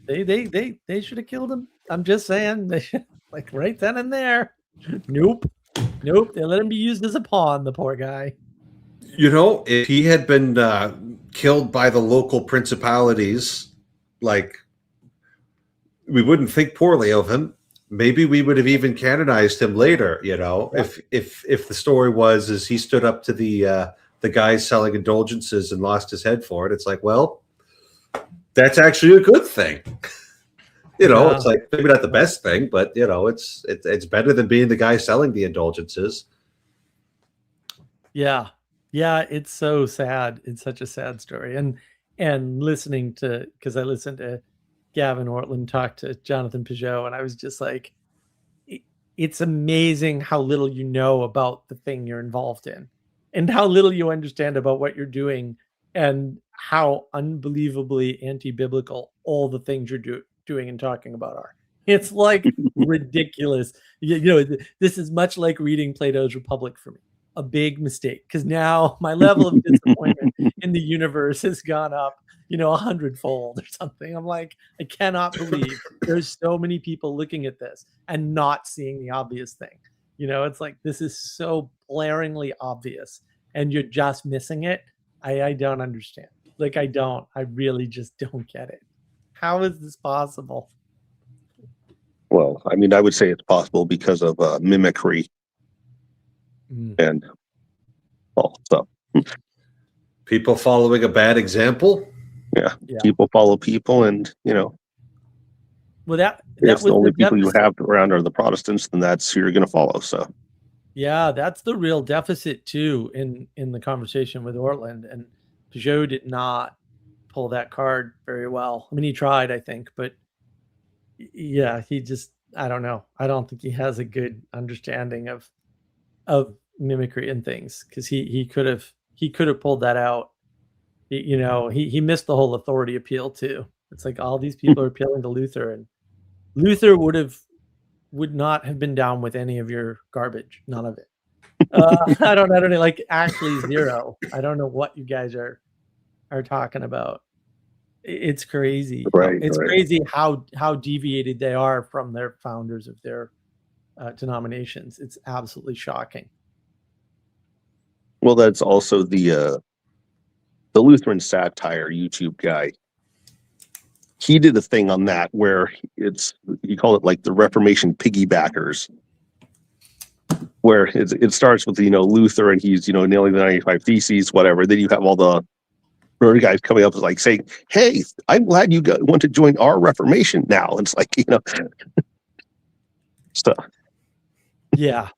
they should have killed him. I'm just saying, they should, right then and there. Nope. They let him be used as a pawn, the poor guy. If he had been killed by the local principalities, we wouldn't think poorly of him. Maybe we would have even canonized him later. If the story was he stood up to the guys selling indulgences and lost his head for it. It's like, well, that's actually a good thing. It's like maybe not the best thing, but it's better than being the guy selling the indulgences. Yeah, it's so sad. It's such a sad story. And listening to, because I listened to Gavin Ortland talk to Jonathan Peugeot, and I was just like, it's amazing how little you know about the thing you're involved in, and how little you understand about what you're doing, and how unbelievably anti-biblical all the things you're doing and talking about are. It's like ridiculous. This is much like reading Plato's Republic for me. a big mistake because now my level of disappointment in the universe has gone up, 100-fold or something. I'm like, I cannot believe there's so many people looking at this and not seeing the obvious thing. It's like, this is so blaringly obvious and you're just missing it. I don't understand. Like, I really just don't get it. How is this possible? Well, I mean, I would say it's possible because of mimicry and all stuff. People following a bad example. Yeah. Yeah. People follow people, and Well, that if was the only people you deficit. have around are the Protestants, then that's who you're going to follow. So Yeah, that's the real deficit too in the conversation with Ortland, and Peugeot did not pull that card very well. I mean, he tried, I think, but yeah, he just, I don't know. I don't think he has a good understanding of mimicry and things, because he could have pulled that out. He missed the whole authority appeal too. It's like all these people are appealing to Luther, and Luther would not have been down with any of your garbage. None of it. I don't know, like actually zero. I don't know what you guys are talking about. It's crazy. Right, It's right. crazy how deviated they are from their founders of their denominations. It's absolutely shocking. well, that's also the Lutheran satire YouTube guy. He did a thing on that where you call it like the Reformation piggybackers, where it starts with Luther, and he's nailing the 95 Theses, whatever. Then you have all the other guys coming up like saying, "Hey, I'm glad you want to join our Reformation now." And it's like so. Yeah.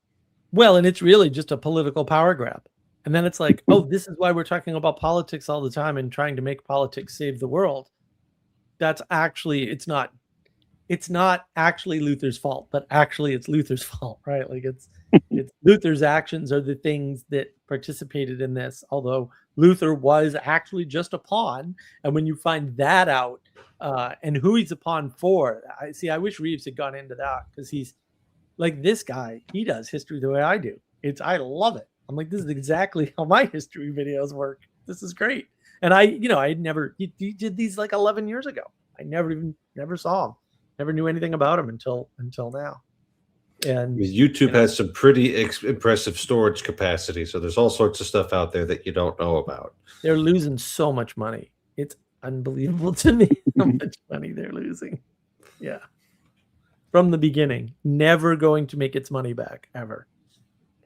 Well, and it's really just a political power grab. And then it's like, oh, this is why we're talking about politics all the time and trying to make politics save the world. That's actually, it's not actually Luther's fault, but actually it's Luther's fault, right? Like it's Luther's actions are the things that participated in this, although Luther was actually just a pawn. And when you find that out, and who he's a pawn for, I wish Reeves had gone into that, because he's like, this guy, he does history the way I do. I love it. I'm like, this is exactly how my history videos work. This is great. And I never, he did these like 11 years ago. I never saw him, never knew anything about him until now. And YouTube has some pretty impressive storage capacity, so there's all sorts of stuff out there that you don't know about. they're losing so much money. It's unbelievable to me how much money they're losing. Yeah. From the beginning, never going to make its money back ever.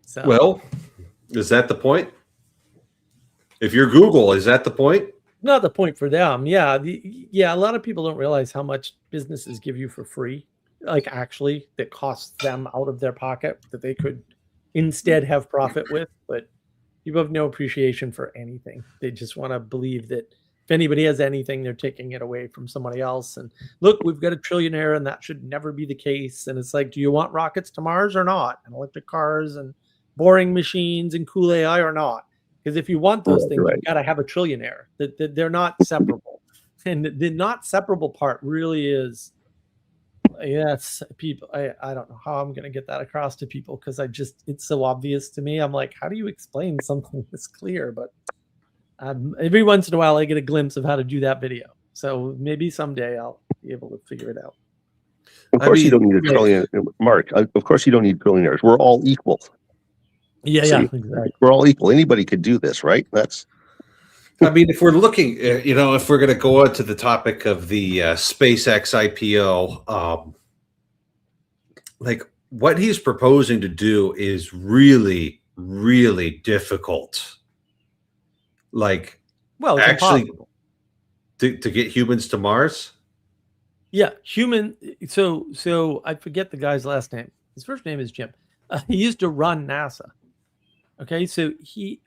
So, Well, is that the point? If you're Google, is that the point? not the point for them. Yeah. A lot of people don't realize how much businesses give you for free, like actually that costs them out of their pocket that they could instead have profit with. But people have no appreciation for anything. They just want to believe that if anybody has anything, they're taking it away from somebody else. And look, we've got a trillionaire, and that should never be the case. And it's like, do you want rockets to Mars or not? And electric cars and boring machines and cool AI or not? Because if you want those things, Right. you've got to have a trillionaire. That they're not separable. And the not separable part really is, yes, people. I don't know how I'm going to get that across to people, because it's so obvious to me. I'm like, how do you explain something this clear? But every once in a while, I get a glimpse of how to do that video. So maybe someday I'll be able to figure it out. Of course, you don't need a yeah. trillion, Mark. Of course, you don't need trillionaires. We're all equal. Yeah, So exactly. We're all equal. Anybody could do this, right? I mean, if we're looking, if we're going to go on to the topic of the SpaceX IPO, like what he's proposing to do is really, really difficult. Like, Well, it's actually, impossible. to get humans to Mars. Yeah, human. So I forget the guy's last name. His first name is Jim. He used to run NASA. Okay, so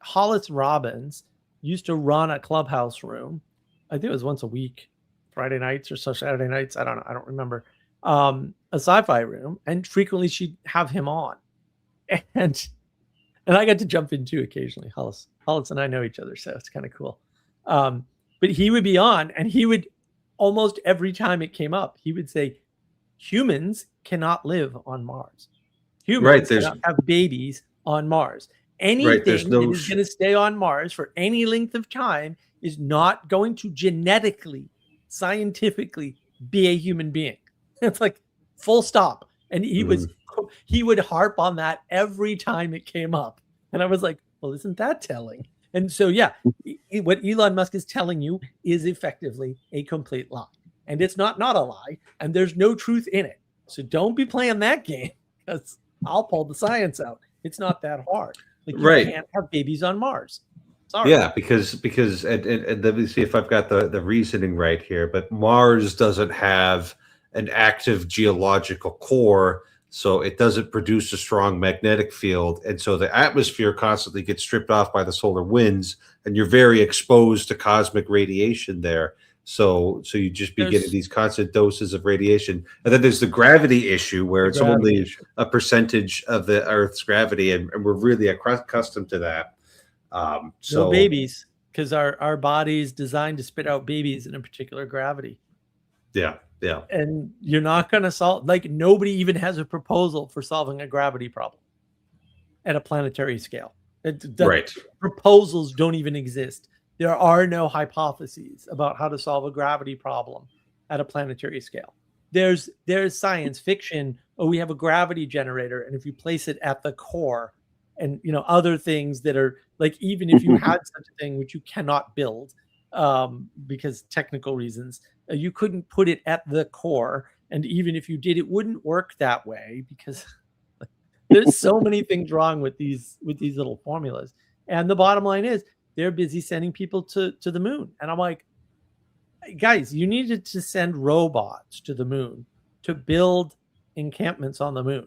Hollis Robbins used to run a clubhouse room. I think it was once a week, Friday nights or so Saturday nights. I don't know. I don't remember. A sci-fi room, and frequently she'd have him on, and I got to jump in too occasionally. Hollis and I know each other, so it's kind of cool. But he would be on, and he would almost every time it came up, he would say, "Humans cannot live on Mars. Humans Right, cannot have babies on Mars." Anything there's no that is going to stay on Mars for any length of time is not going to genetically, scientifically be a human being. It's like full stop. And he would harp on that every time it came up. And I was like, well, isn't that telling? And so, yeah, what Elon Musk is telling you is effectively a complete lie. And it's not a lie. And there's no truth in it. So don't be playing that game, because I'll pull the science out. It's not that hard. Like, you can't have babies on Mars. Sorry. Yeah, because and let me see if I've got the reasoning right here. But Mars doesn't have an active geological core, so it doesn't produce a strong magnetic field, and so the atmosphere constantly gets stripped off by the solar winds, and you're very exposed to cosmic radiation there. So you just be getting these constant doses of radiation. And then there's the gravity issue, where it's only a percentage of the Earth's gravity, and we're really accustomed to that. So no babies, because our body is designed to spit out babies in a particular gravity. Yeah. And you're not going to solve, like, nobody even has a proposal for solving a gravity problem at a planetary scale. Proposals don't even exist. There are no hypotheses about how to solve a gravity problem at a planetary scale. There's science fiction. Oh, we have a gravity generator, and if you place it at the core, and other things that are like, even if you had such a thing, which you cannot build because technical reasons, you couldn't put it at the core. And even if you did, it wouldn't work that way, because there's so many things wrong with these little formulas. And the bottom line is, they're busy sending people to the moon. And I'm like, guys, you needed to send robots to the moon to build encampments on the moon,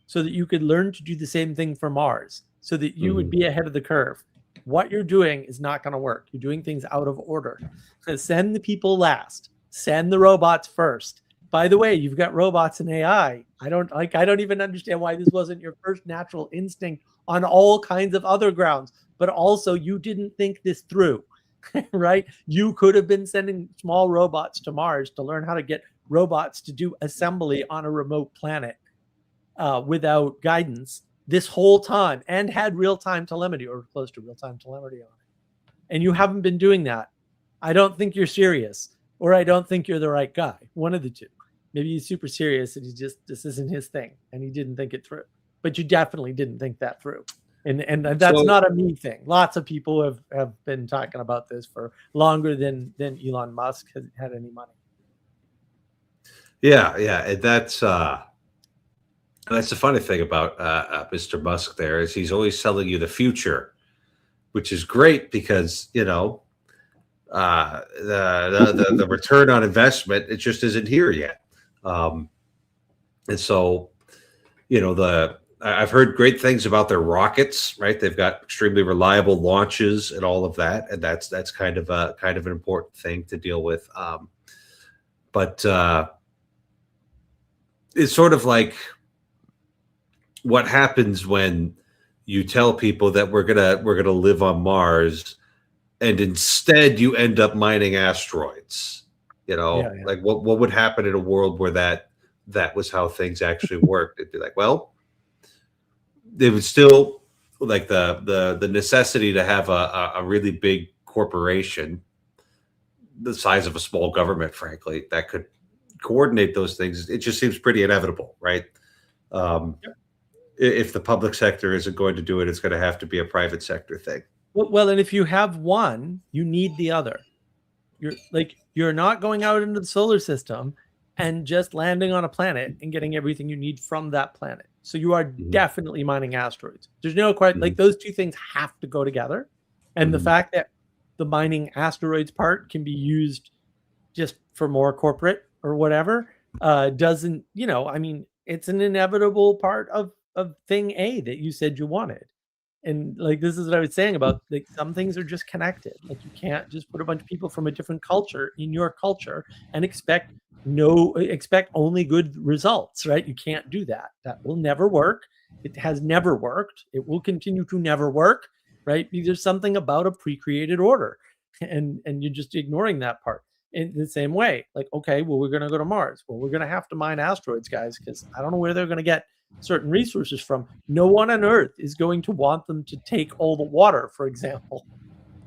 so that you could learn to do the same thing for Mars, so that you would be ahead of the curve. What you're doing is not going to work. You're doing things out of order. So send the people last. Send the robots first. By the way, you've got robots and AI. I don't even understand why this wasn't your first natural instinct on all kinds of other grounds. But also, you didn't think this through, right? You could have been sending small robots to Mars to learn how to get robots to do assembly on a remote planet without guidance this whole time, and had real-time telemetry, or close to real-time telemetry on it. And you haven't been doing that. I don't think you're serious, or I don't think you're the right guy. One of the two. Maybe he's super serious and this isn't his thing, and he didn't think it through. But you definitely didn't think that through. And that's not a me thing. Lots of people have been talking about this for longer than Elon Musk has had any money. Yeah. And that's the funny thing about Mr. Musk there, is he's always selling you the future, which is great, because the return on investment, it just isn't here yet. And so, I've heard great things about their rockets, right? They've got extremely reliable launches and all of that, and that's kind of an important thing to deal with. But it's sort of like what happens when you tell people that we're gonna live on Mars, and instead you end up mining asteroids. Like what would happen in a world where that was how things actually worked? It'd be like, well, they would still, like, the necessity to have a really big corporation the size of a small government, frankly, that could coordinate those things. It just seems pretty inevitable, right? If the public sector isn't going to do it, it's going to have to be a private sector thing. Well, and if you have one, you need the other. You're not going out into the solar system and just landing on a planet and getting everything you need from that planet. So you are definitely mining asteroids. There's no question, like, those two things have to go together. And the fact that the mining asteroids part can be used just for more corporate or whatever doesn't, it's an inevitable part of thing A that you said you wanted. And like, this is what I was saying about, like, some things are just connected. Like, you can't just put a bunch of people from a different culture in your culture and expect only good results, right? You can't do that. That will never work. It has never worked. It will continue to never work, right? Because there's something about a pre-created order, and you're just ignoring that part. In the same way, like, okay, well, we're going to go to Mars. Well, we're going to have to mine asteroids, guys, because I don't know where they're going to get certain resources from, no one on earth is going to want them to take all the water, for example.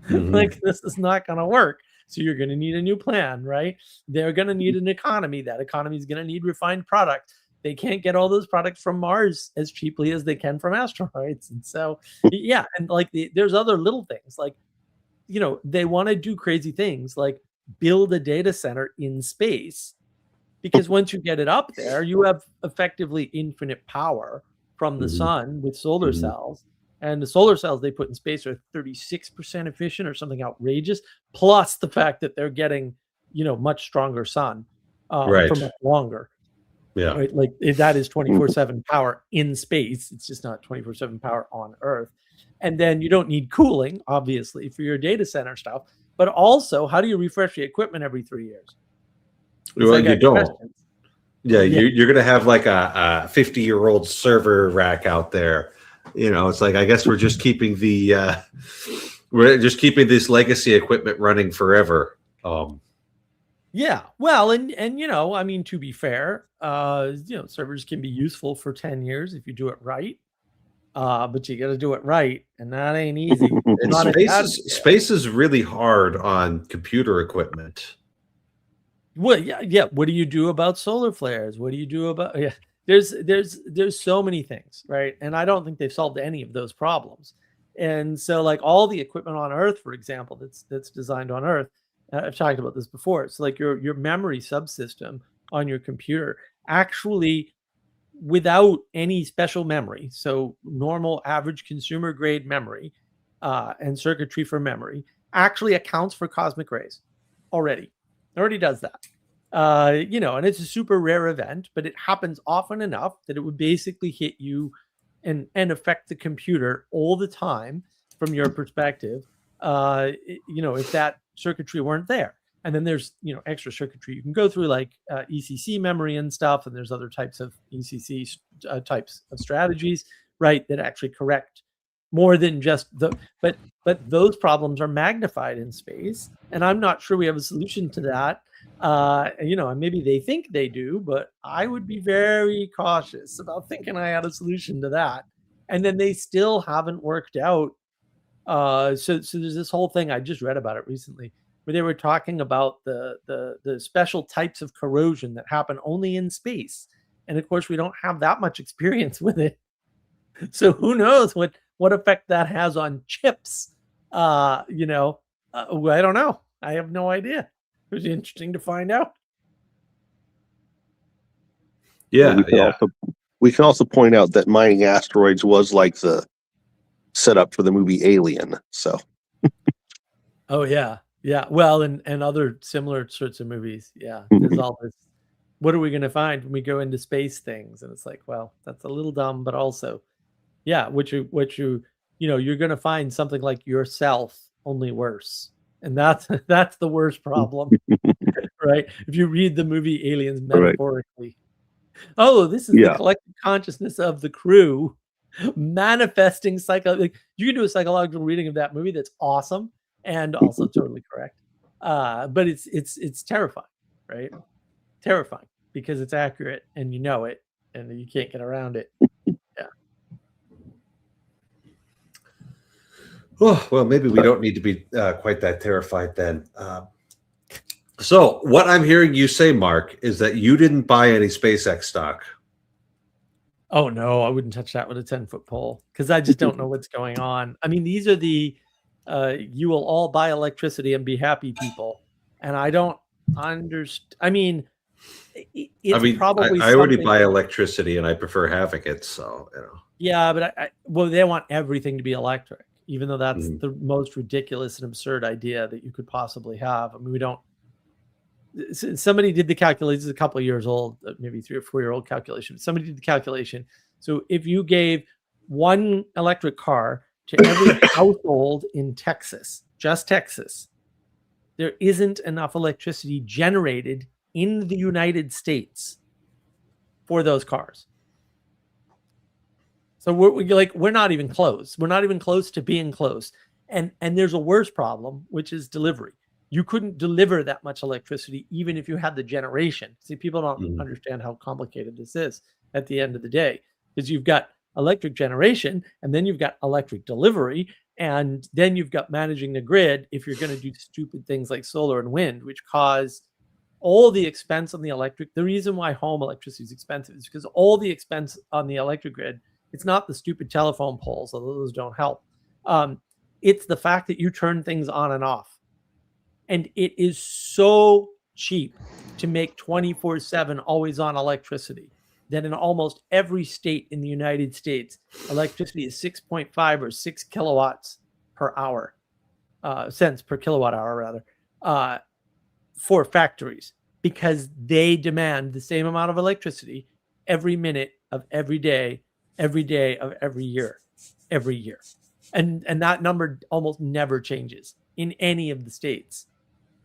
Mhm. Like, this is not going to work. So you're going to need a new plan, right? They're going to need an economy. That economy is going to need refined product. They can't get all those products from Mars as cheaply as they can from asteroids. And so, yeah. And like, there's other little things like, they want to do crazy things like build a data center in space, because once you get it up there, you have effectively infinite power from the Mhm. sun with solar Mhm. cells. And the solar cells they put in space are 36% efficient or something outrageous, plus the fact that they're getting, much stronger sun Right. for much longer. Yeah. Right? Like that is 24/7 power in space. It's just not 24/7 power on Earth. And then you don't need cooling, obviously, for your data center stuff. But also, how do you refresh the equipment every 3 years? Well, I you got don't. questions. Yeah, Yeah. you're gonna have like a 50-year-old server rack out there. It's like, I guess we're just keeping this legacy equipment running forever. Yeah. Well, and I mean, to be fair, servers can be useful for 10 years if you do it right. But you got to do it right, and that ain't easy. And Not at that scale. space is really hard on computer equipment. Well, yeah. What do you do about solar flares? What do you do about There's so many things, right? And I don't think they've solved any of those problems. And so, like all the equipment on Earth, for example, that's designed on Earth, I've talked about this before. It's like your memory subsystem on your computer actually, without any special memory, so normal average consumer grade memory and circuitry for memory, actually accounts for cosmic rays already. It already does that. And it's a super rare event, but it happens often enough that it would basically hit you and affect the computer all the time from your perspective, if that circuitry weren't there. And then there's, extra circuitry you can go through, like ECC memory and stuff. And there's other types of ECC types of strategies, right, that actually correct more than just but those problems are magnified in space. And I'm not sure we have a solution to that. And maybe they think they do, but I would be very cautious about thinking I had a solution to that. And then they still haven't worked out. So there's this whole thing, I just read about it recently, where they were talking about the special types of corrosion that happen only in space. And of course, we don't have that much experience with it. So who knows what effect that has on chips? I don't know. I have no idea. It was interesting to find out. Yeah, We can also point out that mining asteroids was like the setup for the movie Alien. So. Oh yeah. Yeah. Well, and other similar sorts of movies. Yeah. There's all this. What are we going to find when we go into space things? And it's like, well, that's a little dumb, but also, yeah, you're going to find something like yourself, only worse. And that's the worst problem, right? If you read the movie Aliens metaphorically, oh, this is the collective consciousness of the crew manifesting you can do a psychological reading of that movie. That's awesome. And also totally correct. But it's terrifying, right? Terrifying because it's accurate and you know it and you can't get around it. Yeah. Oh, well, maybe we don't need to be quite that terrified then. So what I'm hearing you say, Mark, is that you didn't buy any SpaceX stock. Oh, no, I wouldn't touch that with a 10-foot pole because I just don't know what's going on. I mean, these are the you will all buy electricity and be happy people. And I don't understand. I mean, it's probably I already buy electricity and I prefer having it. So, Yeah, but they want everything to be electric, even though that's the most ridiculous and absurd idea that you could possibly have. I mean, we don't. Somebody did the calculation, a couple of years old, maybe 3 or 4 year old calculation. Somebody did the calculation. So if you gave one electric car to every household in Texas, just Texas, there isn't enough electricity generated in the United States for those cars. So we're not even close. We're not even close to being close. And there's a worse problem, which is delivery. You couldn't deliver that much electricity even if you had the generation. See, people don't understand how complicated this is at the end of the day. because you've got electric generation, and then you've got electric delivery, and then you've got managing the grid if you're going to do stupid things like solar and wind, which cause all the expense on the electric. The reason why home electricity is expensive is because all the expense on the electric grid, it's not the stupid telephone poles, although those don't help. It's the fact that you turn things on and off. And it is so cheap to make 24/7 always on electricity that in almost every state in the United States, electricity is 6.5 or 6 kilowatts per hour, cents per kilowatt hour rather, for factories, because they demand the same amount of electricity every minute of every day of every year. And that number almost never changes in any of the states.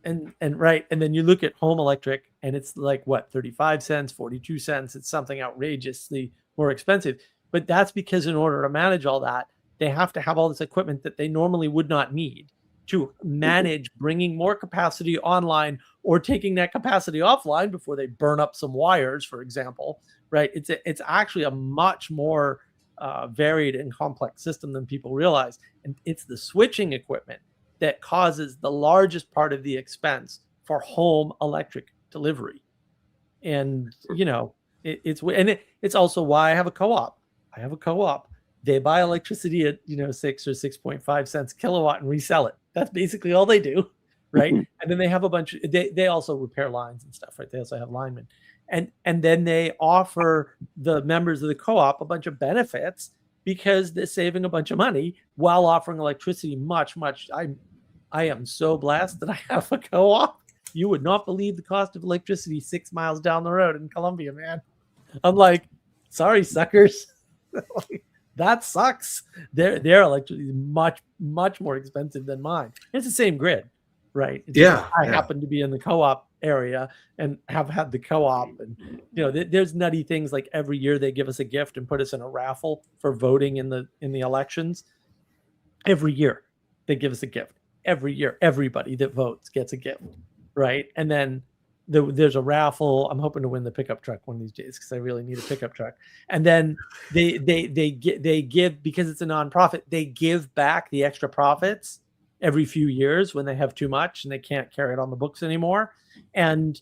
And right. And then you look at home electric and it's like what, 35 cents, 42 cents. It's something outrageously more expensive. But that's because in order to manage all that, they have to have all this equipment that they normally would not need to manage bringing more capacity online or taking that capacity offline before they burn up some wires, for example. Right. It's actually a much more varied and complex system than people realize. And it's the switching equipment that causes the largest part of the expense for home electric delivery. And, you know, it's also why I have a co-op. They buy electricity at, 6 or 6.5 cents kilowatt and resell it. That's basically all they do. Right. And then they have a bunch of, they also repair lines and stuff, right? They also have linemen. And then they offer the members of the co-op a bunch of benefits because they're saving a bunch of money while offering electricity much. I am so blessed that I have a co-op. You would not believe the cost of electricity 6 miles down the road in Columbia, man. I'm like, sorry, suckers. That sucks. Their electricity is much more expensive than mine. It's the same grid, right? I happen to be in the co-op area and have had the co-op, and there's nutty things like every year they give us a gift and put us in a raffle for voting in the elections. Every year they give us a gift. Every year, everybody that votes gets a gift, right? And then there's a raffle. I'm hoping to win the pickup truck one of these days because I really need a pickup truck. And then they give, because it's a nonprofit, they give back the extra profits every few years when they have too much and they can't carry it on the books anymore. And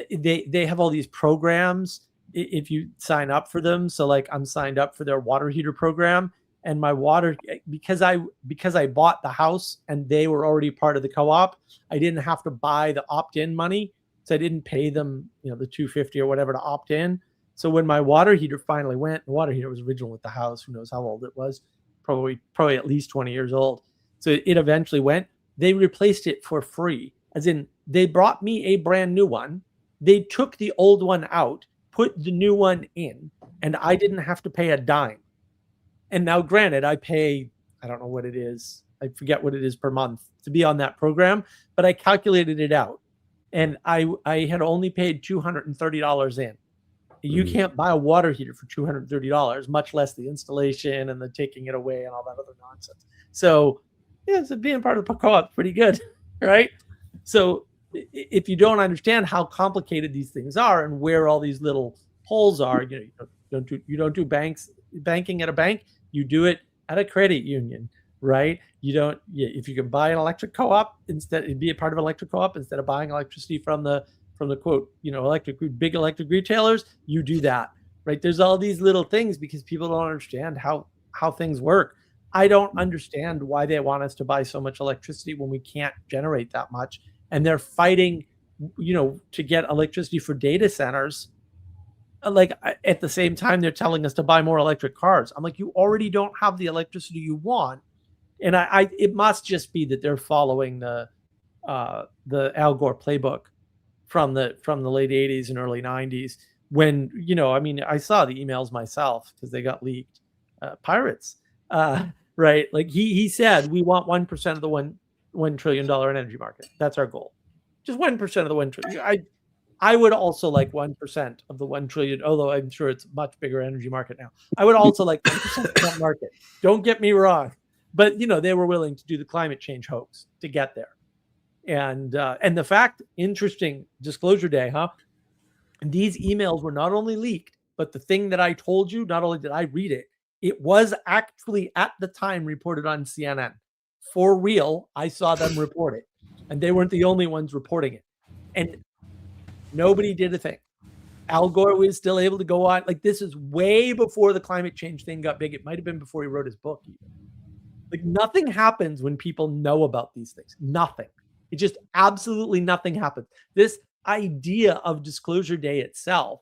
they have all these programs if you sign up for them. So like I'm signed up for their water heater program. And my water, because I bought the house and they were already part of the co-op, I didn't have to buy the opt-in money. So I didn't pay them, the $250 or whatever to opt in. So when my water heater finally went, the water heater was original with the house. Who knows how old it was? Probably at least 20 years old. So it eventually went. They replaced it for free, as in they brought me a brand new one. They took the old one out, put the new one in, and I didn't have to pay a dime. And now, granted, I pay, I don't know what it is. I forget what it is per month to be on that program, but I calculated it out. And I had only paid $230 in. You can't buy a water heater for $230, much less the installation and the taking it away and all that other nonsense. So, yeah, so being part of the co-op is pretty good, right? So if you don't understand how complicated these things are and where all these little holes are, you don't do banking at a bank. You do it at a credit union, right? If you can buy an electric co-op instead, be a part of an electric co-op instead of buying electricity from the quote, big electric retailers, you do that, right? There's all these little things because people don't understand how things work. I don't understand why they want us to buy so much electricity when we can't generate that much. And they're fighting, to get electricity for data centers. Like at the same time, they're telling us to buy more electric cars. I'm like, you already don't have the electricity you want. And it must just be that they're following the Al Gore playbook from the late 80s and early 90s when, I saw the emails myself because they got leaked. Pirates, right? Like he said, we want 1% of the $1 trillion energy market. That's our goal. Just 1% of the $1 trillion. I would also like 1% of the 1 trillion, although I'm sure it's a much bigger energy market now. I would also like 1% of that market. Don't get me wrong. But, they were willing to do the climate change hoax to get there. And the fact, interesting disclosure day, huh? These emails were not only leaked, But the thing that I told you, not only did I read it, it was actually at the time reported on CNN. For real, I saw them report it. And they weren't the only ones reporting it. And nobody did a thing. Al Gore was still able to go on. Like, this is way before the climate change thing got big. It might have been before he wrote his book. Even. Like, nothing happens when people know about these things. Nothing. It just absolutely nothing happens. This idea of Disclosure Day itself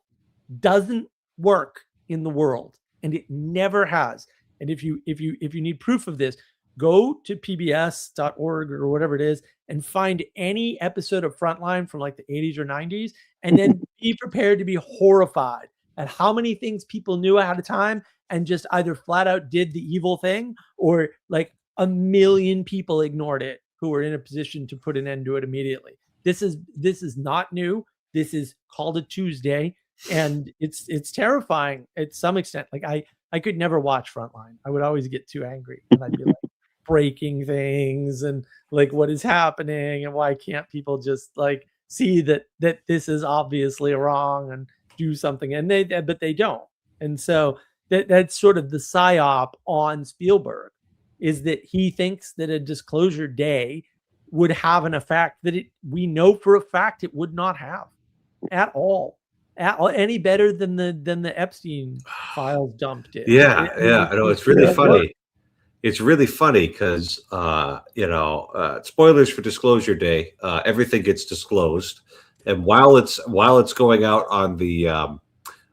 doesn't work in the world, and it never has. And if you need proof of this, go to pbs.org or whatever it is and find any episode of Frontline from like the 80s or 90s, and then be prepared to be horrified at how many things people knew ahead of time and just either flat out did the evil thing, or like a million people ignored it who were in a position to put an end to it immediately. This is not new. This is called a Tuesday, and it's terrifying at some extent. Like I could never watch Frontline. I would always get too angry, and I'd be like breaking things and like, what is happening, and why can't people just like see that this is obviously wrong and do something? And but they don't. And so that's sort of the psyop on Spielberg, is that he thinks that a Disclosure Day would have an effect that we know for a fact it would not have at all, any better than the Epstein files dumped it. Yeah, I know, it's really funny. It's really funny because spoilers for Disclosure Day. Everything gets disclosed, and while it's going out on the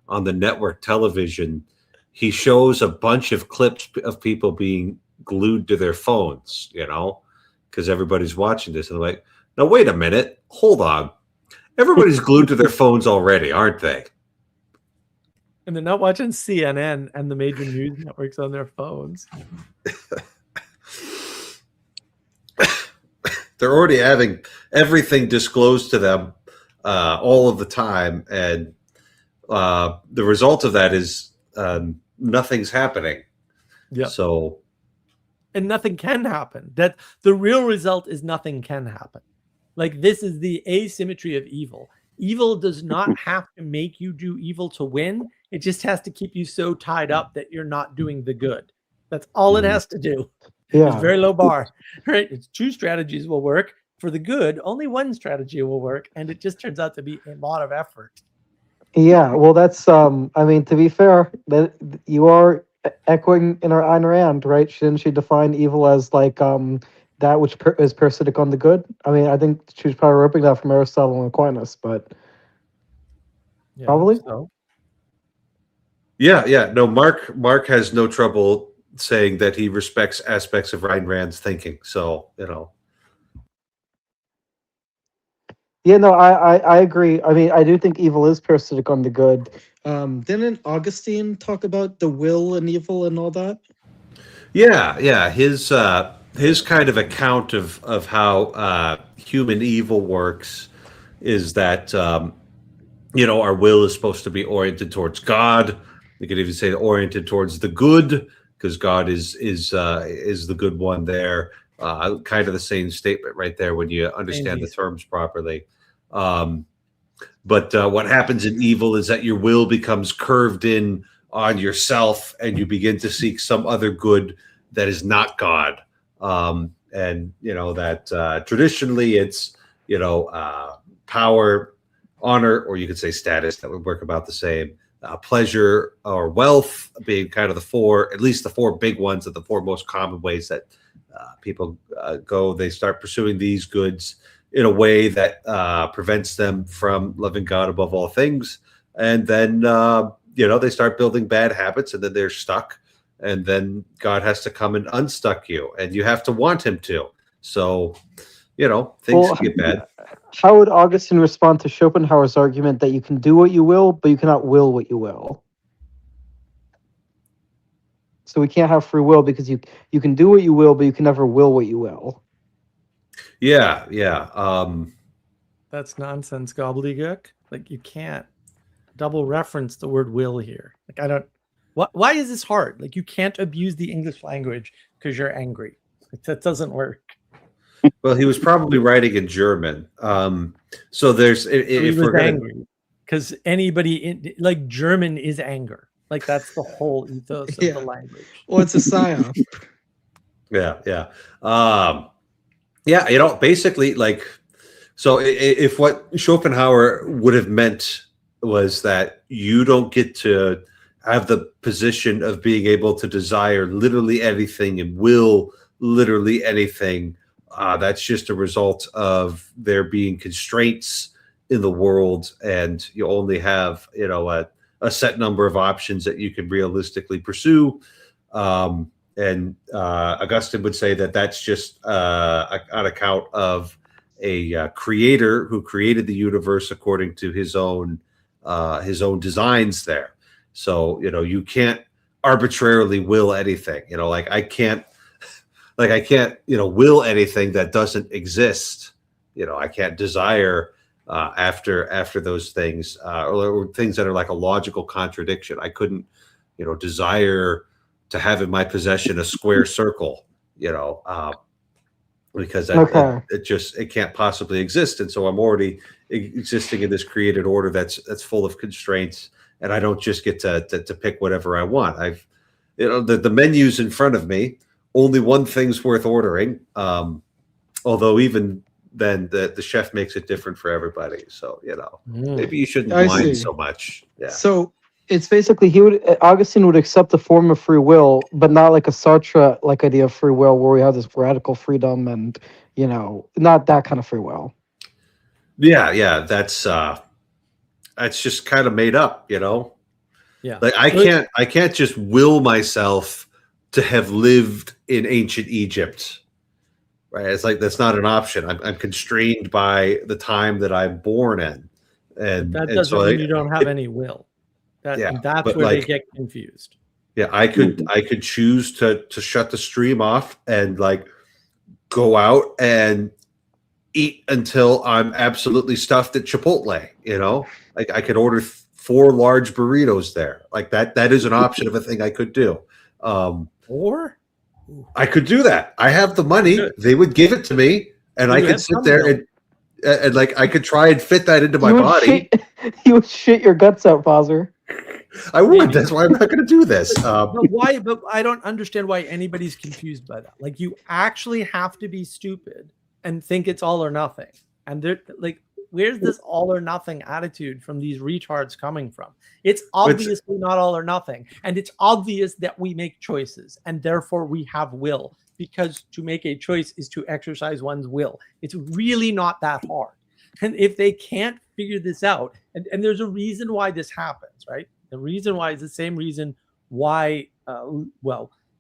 network television, he shows a bunch of clips of people being glued to their phones, because everybody's watching this, and they're like, "No, wait a minute, hold on, everybody's glued to their phones already, aren't they?" And they're not watching CNN and the major news networks on their phones. They're already having everything disclosed to them all of the time, and the result of that is nothing's happening. Yeah. So, and nothing can happen. That the real result is nothing can happen. Like, this is the asymmetry of evil. Evil does not have to make you do evil to win. It just has to keep you so tied up that you're not doing the good. That's all it has to do. Yeah. It's very low bar, right? It's 2 strategies will work. For the good, only 1 strategy will work. And it just turns out to be a lot of effort. Yeah, well, that's to be fair, that you are echoing in Ayn Rand, right? Shouldn't she define evil as like that which is parasitic on the good? I mean, I think she was probably ripping that from Aristotle and Aquinas, but Yeah, probably. so. yeah. No, Mark has no trouble saying that he respects aspects of Ayn Rand's thinking. So, Yeah, no, I agree. I mean, I do think evil is parasitic on the good. Didn't Augustine talk about the will and evil and all that? Yeah. His kind of account of how human evil works is that our will is supposed to be oriented towards God. You could even say oriented towards the good, because God is the good one there. Kind of the same statement right there when you understand the terms properly. But what happens in evil is that your will becomes curved in on yourself, and you begin to seek some other good that is not God. And that traditionally it's power, honor, or you could say status. That would work about the same. Pleasure or wealth being kind of at least the 4 big ones, are the 4 most common ways that people they start pursuing these goods in a way that prevents them from loving God above all things. And then, they start building bad habits, and then they're stuck. And then God has to come and unstuck you, and you have to want him to. So, things get bad. How would Augustine respond to Schopenhauer's argument that you can do what you will, but you cannot will what you will? So we can't have free will because you can do what you will, but you can never will what you will. Yeah. That's nonsense gobbledygook. Like, you can't double reference the word will here. Like, I don't. Why is this hard? Like, you can't abuse the English language because you're angry. Like, that doesn't work. Well, he was probably writing in German. So there's He was angry. because anybody in like German is anger. Like that's the whole ethos of Yeah. the language. Well, it's a psyop. Yeah. Yeah. Basically, like, so if what Schopenhauer would have meant was that you don't get to have the position of being able to desire literally anything and will literally anything, that's just a result of there being constraints in the world, and you only have a set number of options that you can realistically pursue. And Augustine would say that that's just on account of a creator who created the universe according to his own designs there. So you can't arbitrarily will anything. Like I can't will anything that doesn't exist. I can't desire after those things or things that are like a logical contradiction. I couldn't desire to have in my possession a square circle, because it can't possibly exist. And so I'm already existing in this created order that's full of constraints, and I don't just get to pick whatever I want. I've the menu's in front of me. Only one thing's worth ordering. Although even then the chef makes it different for everybody. So, maybe you shouldn't I mind see. so much. Yeah. So It's basically Augustine would accept the form of free will, but not like a Sartre like idea of free will where we have this radical freedom and not that kind of free will. Yeah. That's just kind of made up, Yeah. Like I can't just will myself to have lived in ancient Egypt. Right. It's like, that's not an option. I'm constrained by the time that I'm born in. And That doesn't mean you don't have any will. Yeah, That's but where they like- get confused. Yeah, I could choose to shut the stream off and like go out and eat until I'm absolutely stuffed at Chipotle. Like I could order 4 large burritos there. Like that is an option of a thing I could do. Or I could do that. I have the money. Good. They would give it to me, and You I could have sit some there will. and like I could try and fit that into my You would body. you would shit your guts out, Fozer. I would. That's why I'm not going to do this. But why? But I don't understand why anybody's confused by that. Like you actually have to be stupid and think it's all or nothing. And they're like, where's this all or nothing attitude from these retards coming from? It's obviously not all or nothing, and it's obvious that we make choices, and therefore we have will. Because to make a choice is to exercise one's will. It's really not that hard. And if they can't figure this out, and there's a reason why this happens, right? The reason why is the same reason why,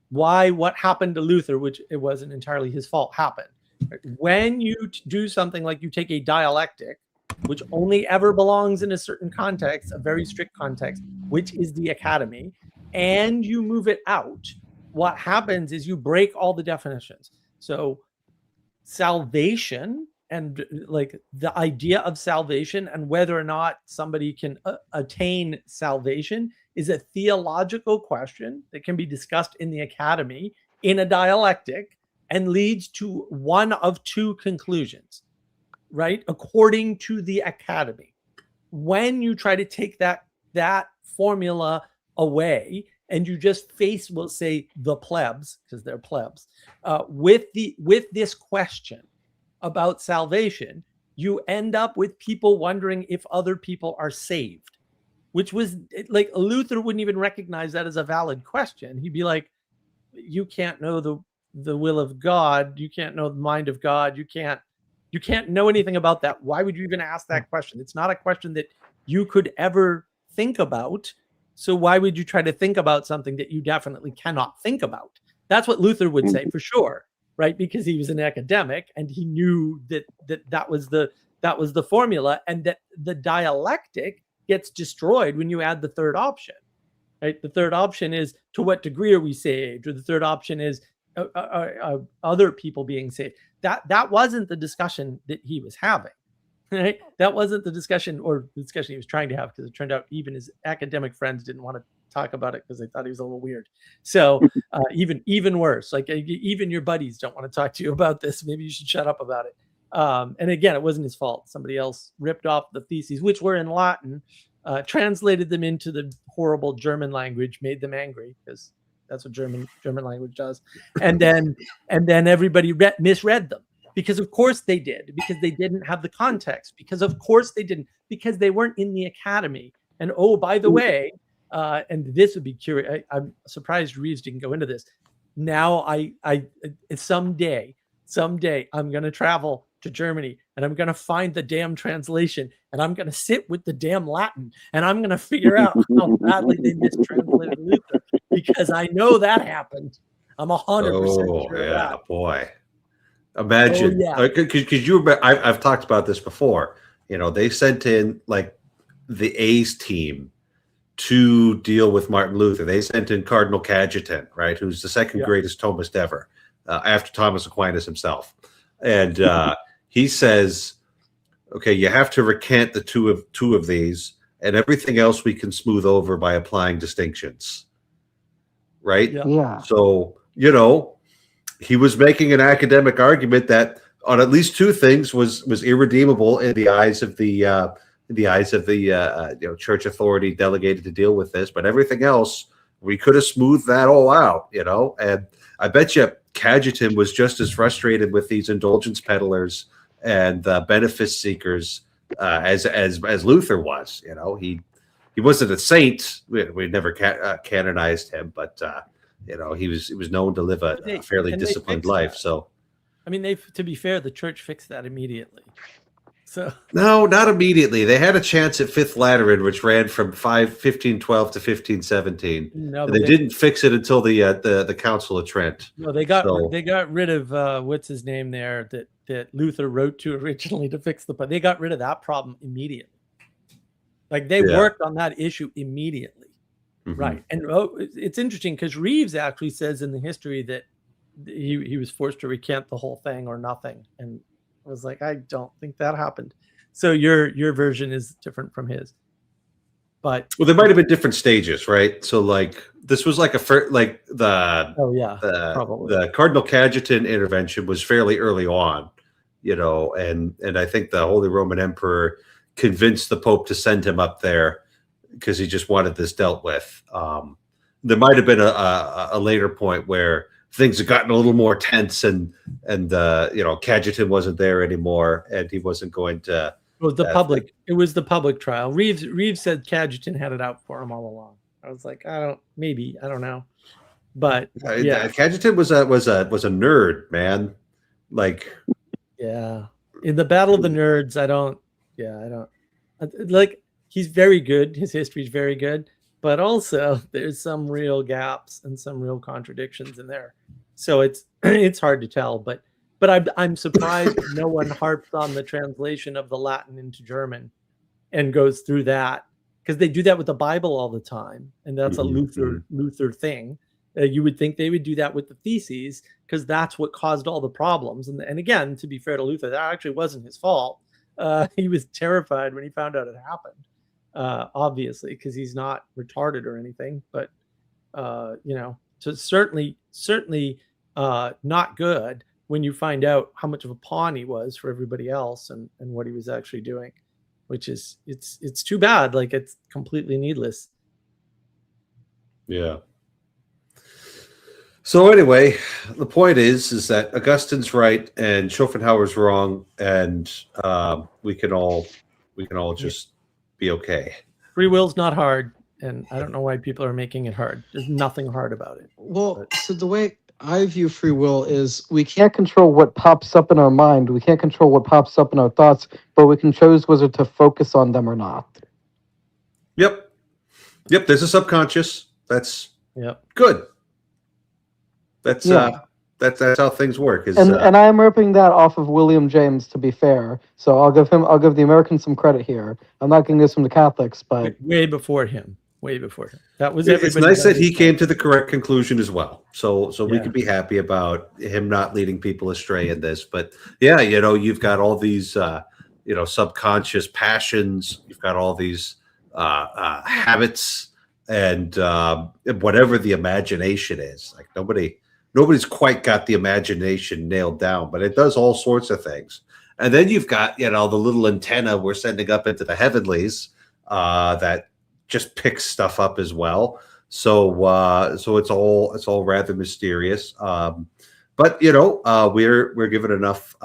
why what happened to Luther, which it wasn't entirely his fault, happened. Right? When you do something like you take a dialectic, which only ever belongs in a certain context, a very strict context, which is the academy, and you move it out, what happens is you break all the definitions. So salvation and like the idea of salvation and whether or not somebody can attain salvation is a theological question that can be discussed in the academy in a dialectic and leads to one of 2 conclusions, right? According to the academy. When you try to take that formula away and you just face, we'll say, the plebs, because they're plebs, with this question about salvation, you end up with people wondering if other people are saved, which was like Luther wouldn't even recognize that as a valid question. He'd be like, you can't know the will of God. You can't know the mind of God. You can't know anything about that. Why would you even ask that question? It's not a question that you could ever think about. So why would you try to think about something that you definitely cannot think about? That's what Luther would say for sure, right? Because he was an academic and he knew that was the formula, and that the dialectic gets destroyed when you add the third option, right? The third option is, to what degree are we saved? Or the third option is, other people being saved. That wasn't the discussion that he was having. Right? That wasn't the discussion he was trying to have, because it turned out even his academic friends didn't want to talk about it because they thought he was a little weird. So even worse, like even your buddies don't want to talk to you about this. Maybe you should shut up about it. And again, it wasn't his fault. Somebody else ripped off the theses, which were in Latin, translated them into the horrible German language, made them angry because that's what German language does. And then everybody misread them because of course they did, because they didn't have the context, because of course they didn't, because they weren't in the academy. And oh, by the way, and this would be curious. I'm surprised Reeves didn't go into this. Now I someday I'm going to travel to Germany and I'm going to find the damn translation and I'm going to sit with the damn Latin and I'm going to figure out how badly they mistranslated Luther, because I know that happened. I'm 100% sure. Yeah, boy. Imagine, because I've talked about this before. You know, they sent in like the A's team to deal with Martin Luther. They sent in Cardinal Cajetan, right, who's the second greatest Thomist ever, after Thomas Aquinas himself. And he says, okay, you have to recant the two of these, and everything else we can smooth over by applying distinctions, right? Yeah. So, you know, he was making an academic argument that on at least two things was irredeemable in the eyes of the church authority delegated to deal with this, but everything else we could have smoothed that all out, you know. And I bet you Cajetan was just as frustrated with these indulgence peddlers and benefice seekers as Luther was. You know, he wasn't a saint. We never canonized him, but you know, he was known to live a fairly disciplined life. So, I mean, to be fair, the church fixed that immediately. So no, not immediately. They had a chance at Fifth Lateran, which ran from 1512 to 1517. No, they didn't fix it until the Council of Trent. No, they got rid of what's his name there that Luther wrote to originally to fix they got rid of that problem immediately. Like they worked on that issue immediately, right? And it's interesting because Reeves actually says in the history that he was forced to recant the whole thing or nothing, and I was like, I don't think that happened. So your version is different from his. But well, there might have been different stages, right? So like this was like probably the Cardinal Cajetan intervention was fairly early on, you know, and I think the Holy Roman Emperor convinced the Pope to send him up there because he just wanted this dealt with. There might have been a later point where things had gotten a little more tense and you know, Cajetan wasn't there anymore and he wasn't going to. It was the public trial. Reeves said Cajetan had it out for him all along. I was like, I don't know. But yeah, Cajetan was a nerd, man. Like, yeah, in the Battle of the Nerds, I don't like, he's very good. His history is very good, but also there's some real gaps and some real contradictions in there. So it's hard to tell, but I'm surprised no one harps on the translation of the Latin into German and goes through that, because they do that with the Bible all the time, and that's a Luther thing. You would think they would do that with the theses, because that's what caused all the problems. And again, to be fair to Luther, that actually wasn't his fault. He was terrified when he found out it happened, obviously, because he's not retarded or anything. But you know, so certainly not good when you find out how much of a pawn he was for everybody else and what he was actually doing, which is it's too bad. Like, it's completely needless. Yeah. So anyway, the point is that Augustine's right and Schopenhauer's wrong, and we can all just be okay. Free will's not hard, and I don't know why people are making it hard. There's nothing hard about it. Well, so the way I view free will is we can't control what pops up in our mind. We can't control what pops up in our thoughts, but we can choose whether to focus on them or not. Yep. There's a subconscious. That's good. That's how things work. And I am ripping that off of William James, to be fair. So I'll give the Americans some credit here. I'm not going to give some to Catholics, but way before him. That was. It's nice that he came to the correct conclusion as well. So we can be happy about him not leading people astray in this. But yeah, you know, you've got all these subconscious passions. You've got all these habits and whatever the imagination is. Like nobody's quite got the imagination nailed down, but it does all sorts of things. And then you've got, the little antenna we're sending up into the heavenlies that just picks stuff up as well. So it's all rather mysterious. But we're given enough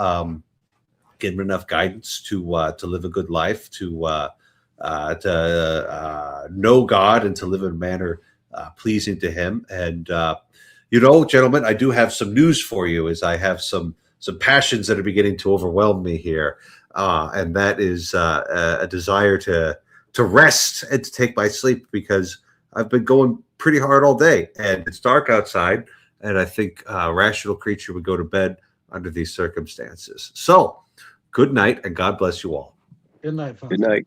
guidance to live a good life, to know God, and to live in a manner pleasing to Him. And gentlemen, I do have some news for you, as I have some passions that are beginning to overwhelm me here, and that is a desire to rest and to take my sleep, because I've been going pretty hard all day, and it's dark outside, and I think a rational creature would go to bed under these circumstances. So, good night, and God bless you all. Good night, folks. Good night.